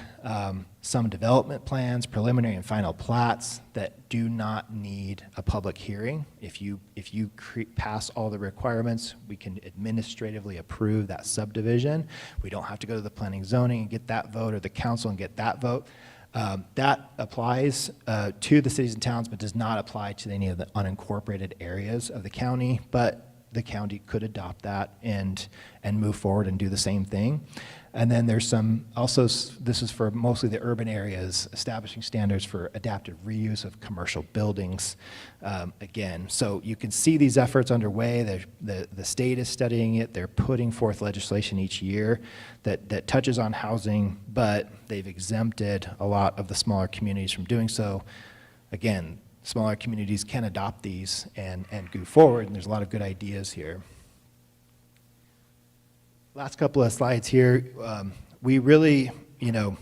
G: some development plans, preliminary and final plats that do not need a public hearing. If you pass all the requirements, we can administratively approve that subdivision. We don't have to go to the planning zoning and get that vote, or the council and get that vote. That applies to the cities and towns, but does not apply to any of the unincorporated areas of the county, but the county could adopt that and move forward and do the same thing. And then there's some, also, this is for mostly the urban areas, establishing standards for adaptive reuse of commercial buildings. Again, so you can see these efforts underway. The state is studying it. They're putting forth legislation each year that touches on housing, but they've exempted a lot of the smaller communities from doing so. Again, smaller communities can adopt these and go forward, and there's a lot of good ideas here. Last couple of slides here. We really, when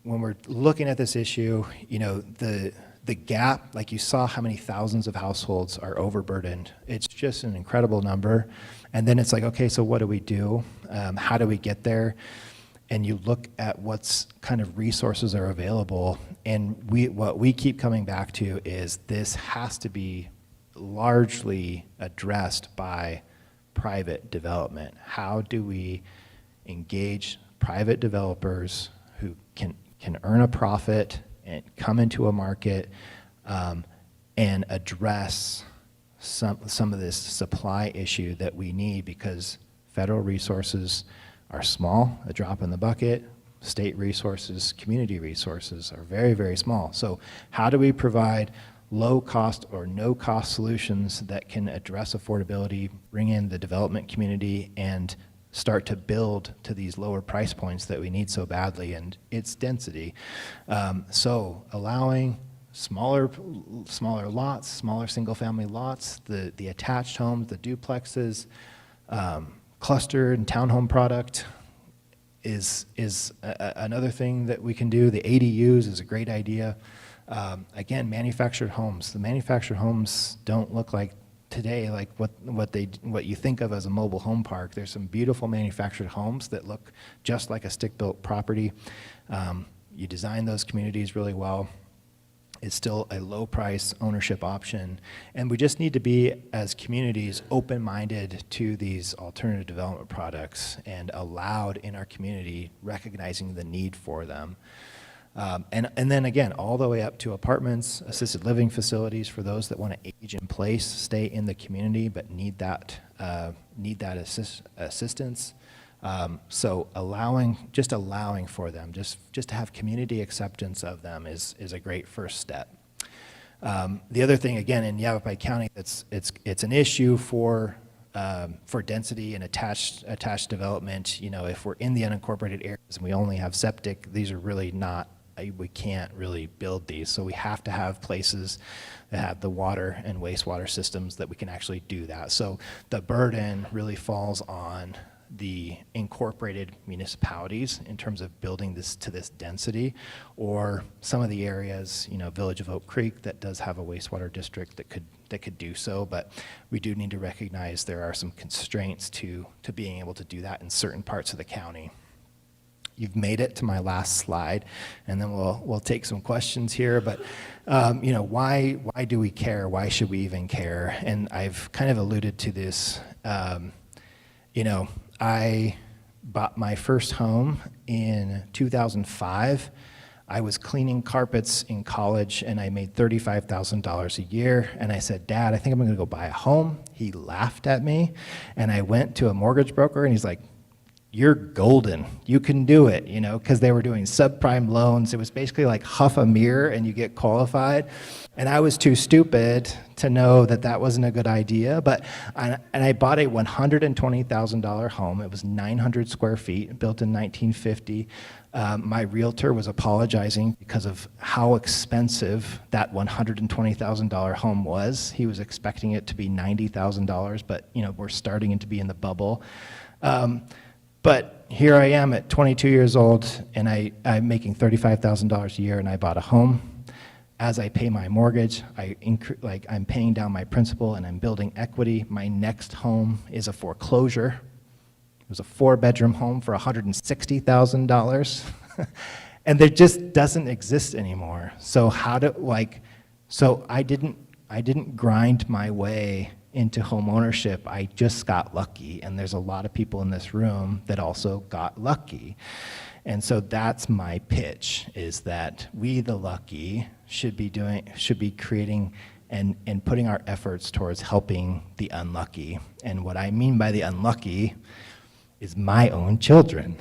G: we're looking at this issue, the gap, like you saw how many thousands of households are overburdened. It's just an incredible number. And then it's like, okay, so what do we do? How do we get there? And you look at what's kind of resources are available, and what we keep coming back to is this has to be largely addressed by private development. How do we engage private developers who can earn a profit and come into a market and address some of this supply issue that we need, because federal resources are small, a drop in the bucket. State resources, community resources are very, very small. So how do we provide low-cost or no-cost solutions that can address affordability, bring in the development community, and start to build to these lower price points that we need so badly, and its density. So allowing smaller lots, smaller single-family lots, the attached homes, the duplexes, clustered and townhome product is another thing that we can do. The ADUs is a great idea. Again, manufactured homes. The manufactured homes don't look like today, like what you think of as a mobile home park. There's some beautiful manufactured homes that look just like a stick-built property. You design those communities really well. It's still a low-price ownership option, and we just need to be, as communities, open-minded to these alternative development products and allowed in our community, recognizing the need for them. And then again, all the way up to apartments, assisted living facilities for those that want to age in place, stay in the community, but need that assistance. So allowing for them, just to have community acceptance of them is a great first step. The other thing, again, in Yavapai County, it's an issue for density and attached development. If we're in the unincorporated areas and we only have septic, these are really not. We can't really build these, so we have to have places that have the water and wastewater systems that we can actually do that. So the burden really falls on the incorporated municipalities in terms of building this to this density, or some of the areas, Village of Oak Creek, that does have a wastewater district that could do so, but we do need to recognize there are some constraints to being able to do that in certain parts of the county. You've made it to my last slide, and then we'll take some questions here. But why do we care? Why should we even care? And I've kind of alluded to this. I bought my first home in 2005. I was cleaning carpets in college, and I made $35,000 a year. And I said, "Dad, I think I'm going to go buy a home." He laughed at me, and I went to a mortgage broker, and he's like, you're golden. You can do it, you know, because they were doing subprime loans. It was basically like huff a mirror and you get qualified. And I was too stupid to know that that wasn't a good idea. And I bought a $120,000 home. It was 900 square feet, built in 1950. My realtor was apologizing because of how expensive that $120,000 home was. He was expecting it to be $90,000, but you know, we're starting to be in the bubble. But here I am at 22 years old, and I'm making $35,000 a year, and I bought a home. As I pay my mortgage, I'm paying down my principal, and I'm building equity. My next home is a foreclosure. It was a 4-bedroom home for $160,000, and there just doesn't exist anymore. So I didn't grind my way into home ownership. I just got lucky, and there's a lot of people in this room that also got lucky. And so that's my pitch, is that we, the lucky, should be creating and putting our efforts towards helping the unlucky. And what I mean by the unlucky is my own children.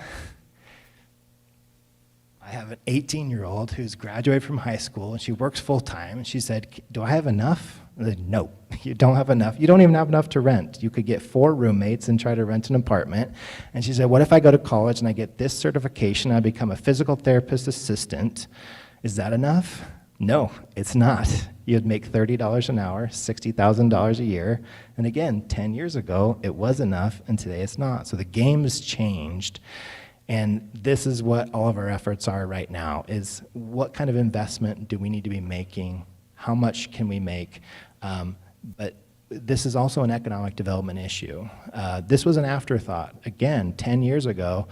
G: I have an 18-year-old who's graduated from high school, and she works full-time, and she said, do I have enough? I said, no, you don't have enough. You don't even have enough to rent. You could get 4 roommates and try to rent an apartment. And she said, what if I go to college and I get this certification, I become a physical therapist assistant? Is that enough? No, it's not. You'd make $30 an hour, $60,000 a year. And again, 10 years ago, it was enough, and today it's not. So the game has changed. And this is what all of our efforts are right now, is what kind of investment do we need to be making? How much can we make? But this is also an economic development issue. This was an afterthought. Again, 10 years ago,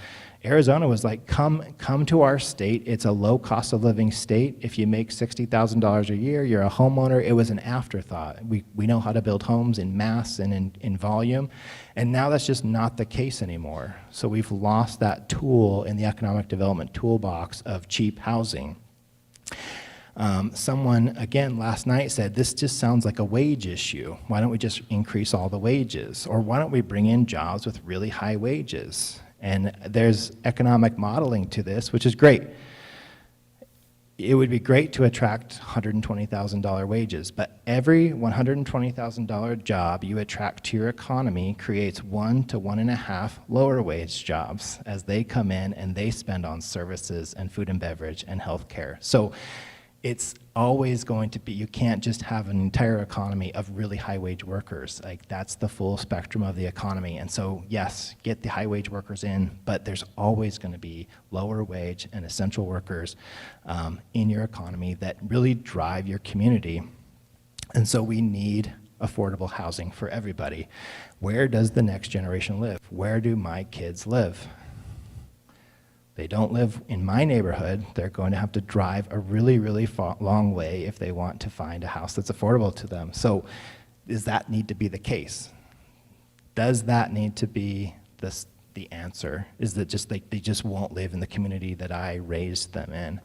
G: Arizona was like, come to our state. It's a low cost of living state. If you make $60,000 a year, you're a homeowner. It was an afterthought. We know how to build homes in mass and in volume. And now that's just not the case anymore. So we've lost that tool in the economic development toolbox of cheap housing. Someone, again, last night said, this just sounds like a wage issue. Why don't we just increase all the wages? Or why don't we bring in jobs with really high wages? And there's economic modeling to this, which is great. It would be great to attract $120,000 wages, but every $120,000 job you attract to your economy creates 1 to 1.5 lower wage jobs as they come in and they spend on services and food and beverage and healthcare. So it's always going to be, you can't just have an entire economy of really high wage workers. Like, that's the full spectrum of the economy. And so yes, get the high wage workers in, but there's always going to be lower wage and essential workers in your economy that really drive your community. And so we need affordable housing for everybody. Where does the next generation live? Where do my kids live? They don't live in my neighborhood. They're going to have to drive a really, really long way if they want to find a house that's affordable to them. So does that need to be the case? Does that need to be the answer? Is that just they just won't live in the community that I raised them in?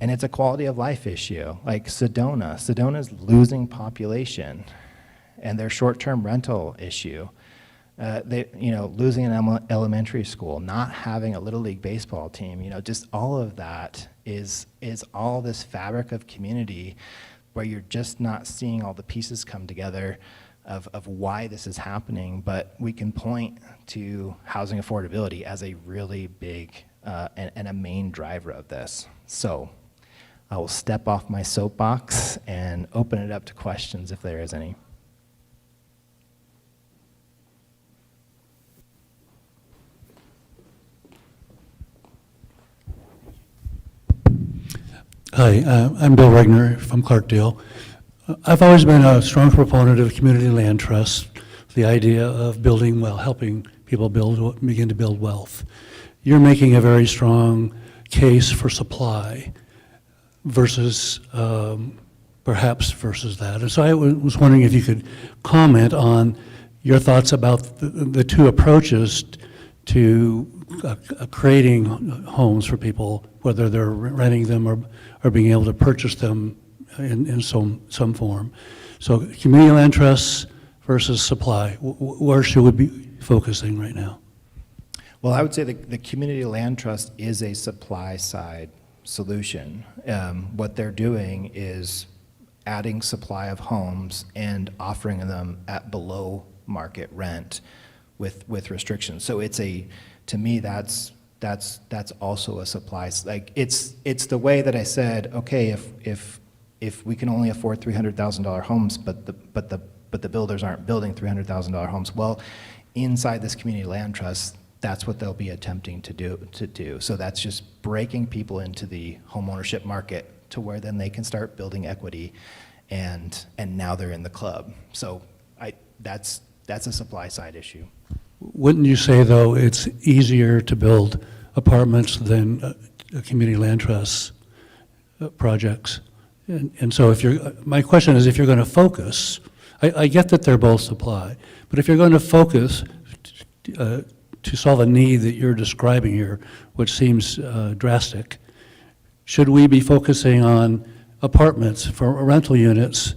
G: And it's a quality of life issue. Like Sedona's losing population, and their short-term rental issue. Losing an elementary school, not having a Little League baseball team, just all of that is all this fabric of community where you're just not seeing all the pieces come together of why this is happening, but we can point to housing affordability as a really big and a main driver of this. So I will step off my soapbox and open it up to questions if there is any.
H: Hi, I'm Bill Regner from Clarkdale. I've always been a strong proponent of community land trust, the idea of building well, helping people begin to build wealth. You're making a very strong case for supply versus versus that. And so I was wondering if you could comment on your thoughts about the two approaches to creating homes for people, whether they're renting them or being able to purchase them in some form. So community land trusts versus supply, where should we be focusing right now?
G: Well, I would say the community land trust is a supply side solution. What they're doing is adding supply of homes and offering them at below market rent with restrictions. So to me, that's also a supply. Like it's the way that I said, okay, if we can only afford $300,000 homes, but the builders aren't building $300,000 homes, well, inside this community land trust, that's what they'll be attempting to do. So that's just breaking people into the homeownership market to where then they can start building equity, and now they're in the club. So that's a supply side issue.
H: Wouldn't you say, though, it's easier to build apartments than community land trusts projects? And so my question is, if you're going to focus, I get that they're both supply, but if you're going to focus to solve a need that you're describing here, which seems drastic, should we be focusing on apartments for rental units,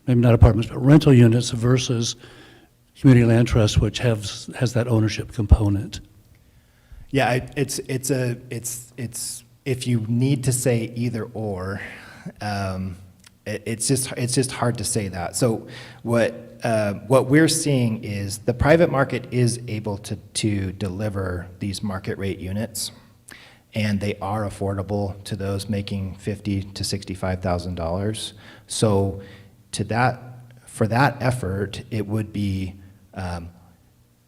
H: maybe not apartments, but rental units versus community land trust, which has that ownership component?
G: Yeah, it's if you need to say either or, it's just hard to say that. So what we're seeing is the private market is able to deliver these market rate units, and they are affordable to those making $50,000 to $65,000. So for that effort, it would be,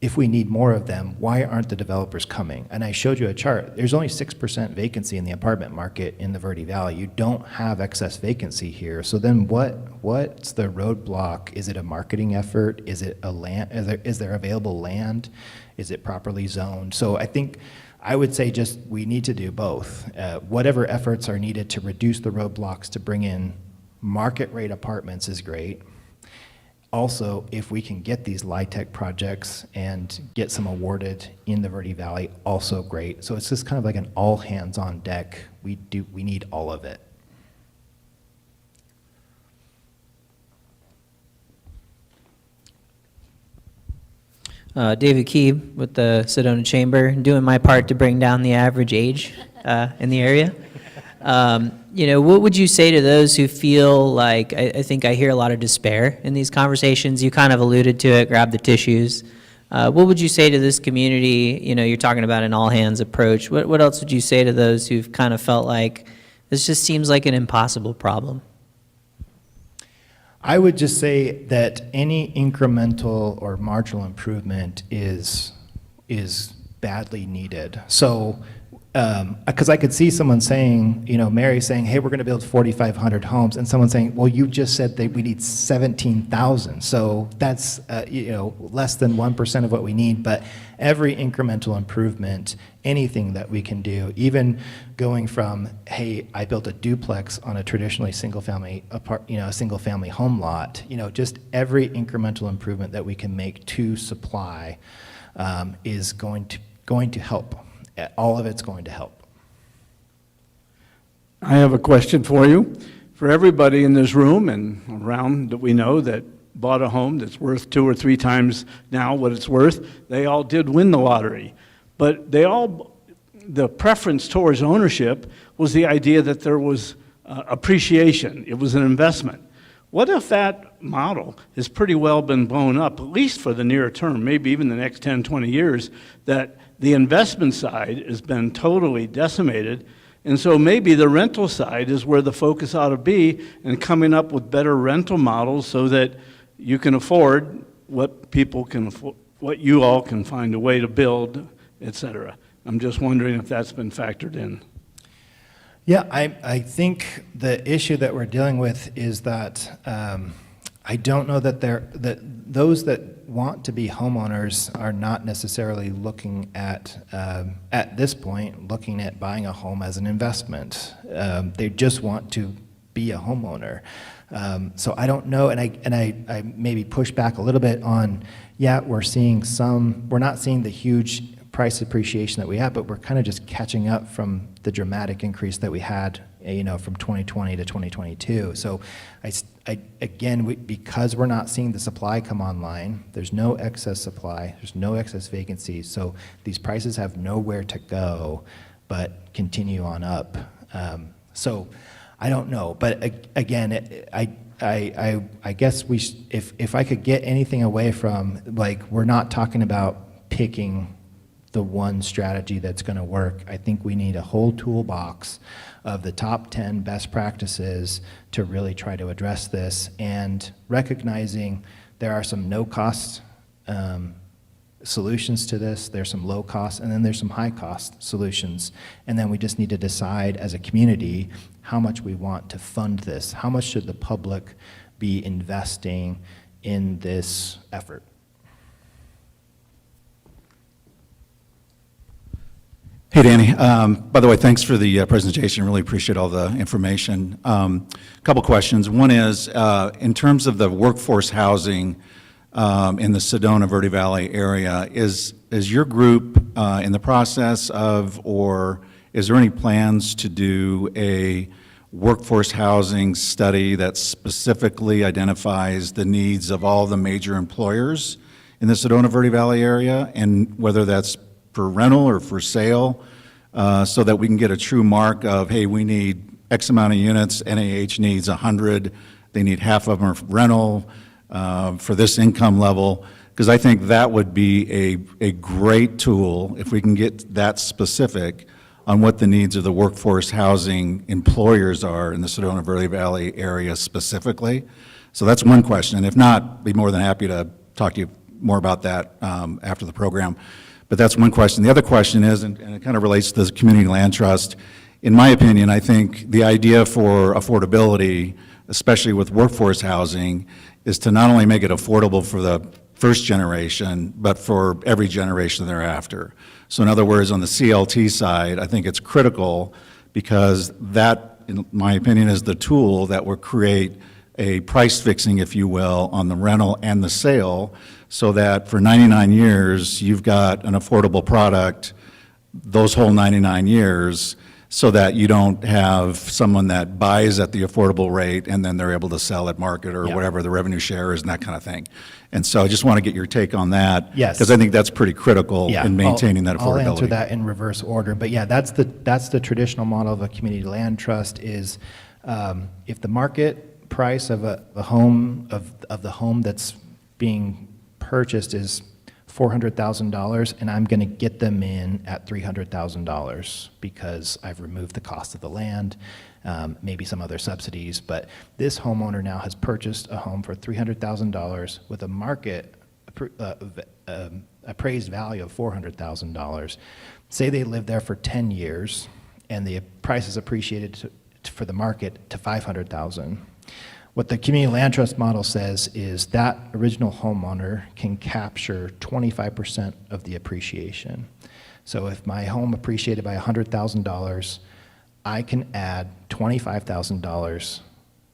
G: if we need more of them, why aren't the developers coming? And I showed you a chart. There's only 6% vacancy in the apartment market in the Verde Valley. You don't have excess vacancy here. So then what's the roadblock? Is it a marketing effort? Is it a land? Is there available land? Is it properly zoned? So I would say just we need to do both. Whatever efforts are needed to reduce the roadblocks to bring in market rate apartments is great. Also, if we can get these LIHTC projects and get some awarded in the Verde Valley, also great. So it's just kind of like an all hands on deck. We need all of it.
E: David Keeb with the Sedona Chamber, doing my part to bring down the average age in the area. What would you say to those who feel like, I think I hear a lot of despair in these conversations. You kind of alluded to it, grab the tissues. What would you say to this community? You're talking about an all-hands approach. What else would you say to those who've kind of felt like this just seems like an impossible problem?
G: I would just say that any incremental or marginal improvement is badly needed. So, because I could see someone saying, Mary saying, hey, we're going to build 4,500 homes, and someone saying, well, you just said that we need 17,000. So that's, less than 1% of what we need. But every incremental improvement, anything that we can do, even going from, hey, I built a duplex on a traditionally single-family home lot, just every incremental improvement that we can make to supply is going to help. All of it's going to help.
I: I have a question for you. For everybody in this room and around that we know that bought a home that's worth 2 or 3 times now what it's worth, they all did win the lottery. But the preference towards ownership was the idea that there was appreciation. It was an investment. What if that model has pretty well been blown up, at least for the near term, maybe even the next 10, 20 years, that the investment side has been totally decimated, and so maybe the rental side is where the focus ought to be, and coming up with better rental models so that you can afford what people can afford, what you all can find a way to build, et cetera. I'm just wondering if that's been factored in.
G: Yeah, I think the issue that we're dealing with is that I don't know that those that want to be homeowners are not necessarily looking at this point, looking at buying a home as an investment. They just want to be a homeowner. So I don't know, and I maybe push back a little bit on, yeah, we're not seeing the huge price appreciation that we have, but we're kind of just catching up from the dramatic increase that we had from 2020 to 2022. So because we're not seeing the supply come online, there's no excess supply, there's no excess vacancies, so these prices have nowhere to go but continue on up. So I don't know, but again, I guess if I could get anything away from, like, we're not talking about picking the one strategy that's going to work. I think we need a whole toolbox of the top 10 best practices to really try to address this, and recognizing there are some no-cost solutions to this, there's some low-cost, and then there's some high-cost solutions. And then we just need to decide as a community how much we want to fund this. How much should the public be investing in this effort?
F: Hey, Danny. By the way, thanks for the presentation. Really appreciate all the information. A couple questions. One is, in terms of the workforce housing in the Sedona Verde Valley area, is your group in the process of, or is there any plans to do a workforce housing study that specifically identifies the needs of all the major employers in the Sedona Verde Valley area, and whether that's for rental or for sale, so that we can get a true mark of, hey, we need X amount of units, NAH needs 100, they need half of them for rental for this income level, because I think that would be a great tool if we can get that specific on what the needs of the workforce housing employers are in the Sedona Verde Valley area specifically. So that's one question, and if not, I'd be more than happy to talk to you more about that after the program. But that's one question. The other question is, and it kind of relates to the community land trust, in my opinion, I think the idea for affordability, especially with workforce housing, is to not only make it affordable for the first generation, but for every generation thereafter. So in other words, on the CLT side, I think it's critical, because that, in my opinion, is the tool that will create a price fixing, if you will, on the rental and the sale, so that for 99 years, you've got an affordable product those whole 99 years, so that you don't have someone that buys at the affordable rate and then they're able to sell at market or whatever the revenue share is and that kind of thing. And so I just want to get your take on that.
G: Yes.
F: Because I think that's pretty critical in maintaining that affordability.
G: I'll answer that in reverse order. But yeah, that's the traditional model of a community land trust is if the market price of a home, of the home that's being purchased is $400,000, and I'm going to get them in at $300,000 because I've removed the cost of the land, maybe some other subsidies. But this homeowner now has purchased a home for $300,000 with a market appraised value of $400,000. Say they live there for 10 years, and the price is appreciated for the market to $500,000. What the community land trust model says is that original homeowner can capture 25% of the appreciation. So if my home appreciated by $100,000, I can add $25,000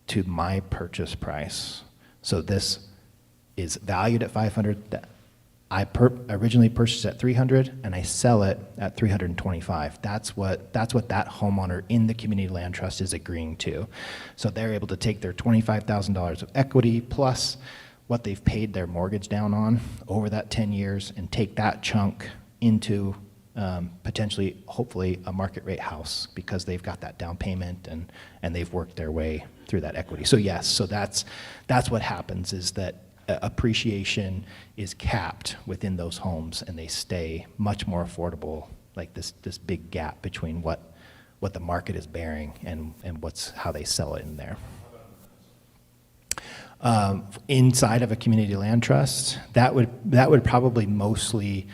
G: to my purchase price. So this is valued at $500,000. I originally purchased at $300,000 and I sell it at $325,000. That's what that homeowner in the community land trust is agreeing to. So they're able to take their $25,000 of equity plus what they've paid their mortgage down on over that 10 years and take that chunk into potentially, hopefully, a market rate house because they've got that down payment and they've worked their way through that equity. So yes, so that's what happens is that appreciation is capped within those homes and they stay much more affordable, like this big gap between what the market is bearing and how they sell it in there. Inside of a community land trust, that would probably mostly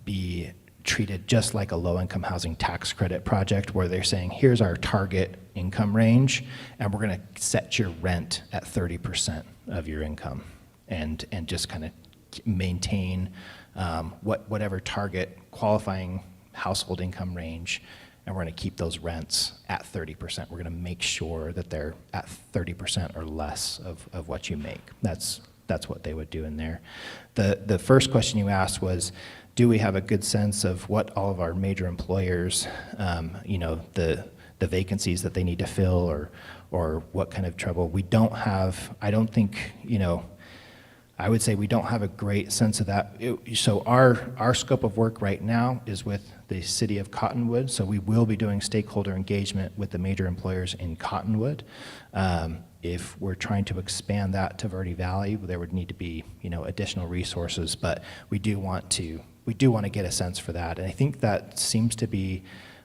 G: be treated just like a low-income housing tax credit project where they're saying, here's our target income range, and we're going to set your rent at 30% of your income and just kind of maintain whatever target qualifying household income range, and we're going to keep those rents at 30%. We're going to make sure that they're at 30% or less of what you make. That's what they would do in there. The first question you asked was, do we have a good sense of what all of our major employers, the the vacancies that they need to fill or what kind of trouble. We don't have, I don't think, I would say we don't have a great sense of that. So our scope of work right now is with the city of Cottonwood. So we will be doing stakeholder engagement with the major employers in Cottonwood. If we're trying to expand that to Verde Valley, there would need to be, additional resources. But we do want to get a sense for that. And I think that seems to be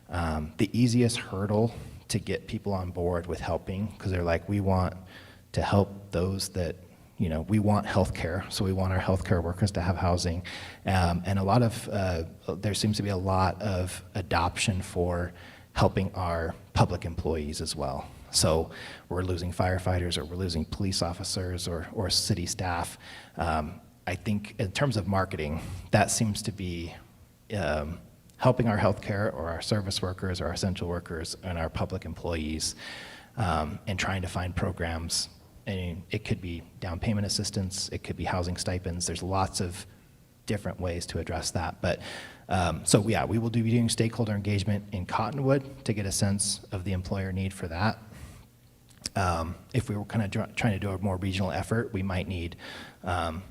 G: the easiest hurdle to get people on board with helping, because they're like, we want to help those that, we want healthcare, so we want our healthcare workers to have housing. And a lot of, there seems to be a lot of adoption for helping our public employees as well. So we're losing firefighters, or we're losing police officers, or city staff. I think in terms of marketing, that seems to be helping our healthcare or our service workers or our essential workers and our public employees, and trying to find programs. And it could be down payment assistance, it could be housing stipends. There's lots of different ways to address that. But so yeah, we will be doing stakeholder engagement in Cottonwood to get a sense of the employer need for that. If we were kind of trying to do a more regional effort, we might need some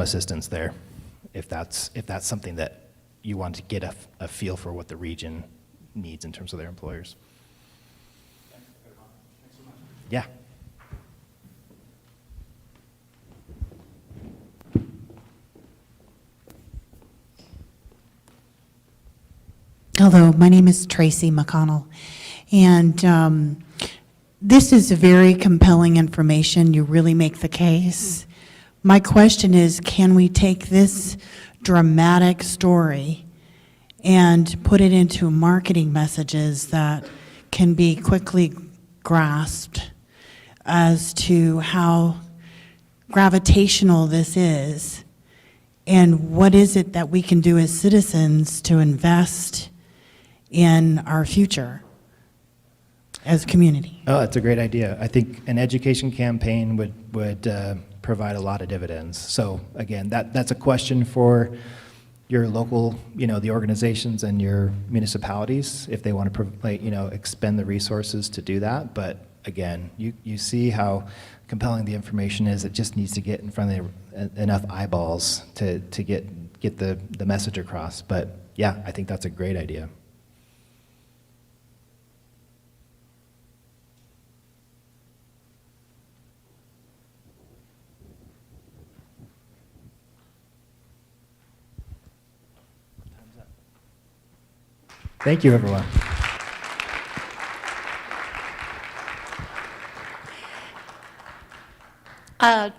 G: assistance there, if that's something that you want to get a feel for what the region needs in terms of their employers. Yeah.
J: Hello, my name is Tracy McConnell, and this is very compelling information. You really make the case. My question is, can we take this dramatic story and put it into marketing messages that can be quickly grasped as to how gravitational this is, and what is it that we can do as citizens to invest in our future as a community?
G: Oh, that's a great idea. I think an education campaign would provide a lot of dividends. So again, that's a question for your local, the organizations and your municipalities, if they want to, expend the resources to do that. But again, you see how compelling the information is. It just needs to get in front of enough eyeballs to get the message across. But yeah, I think that's a great idea. Thank you, everyone.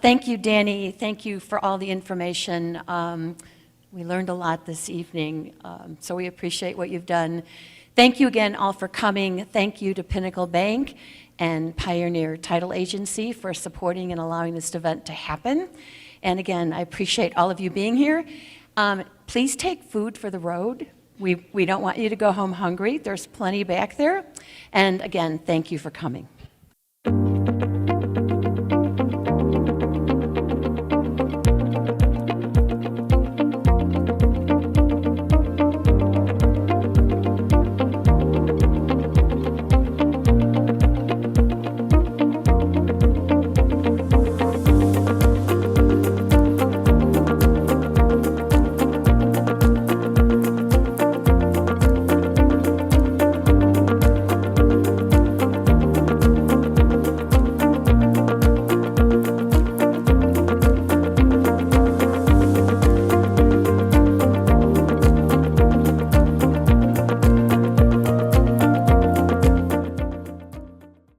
A: Thank you, Danny. Thank you for all the information. We learned a lot this evening, so we appreciate what you've done. Thank you again all for coming. Thank you to Pinnacle Bank and Pioneer Title Agency for supporting and allowing this event to happen. And again, I appreciate all of you being here. Please take food for the road. We don't want you to go home hungry. There's plenty back there. And again, thank you for coming.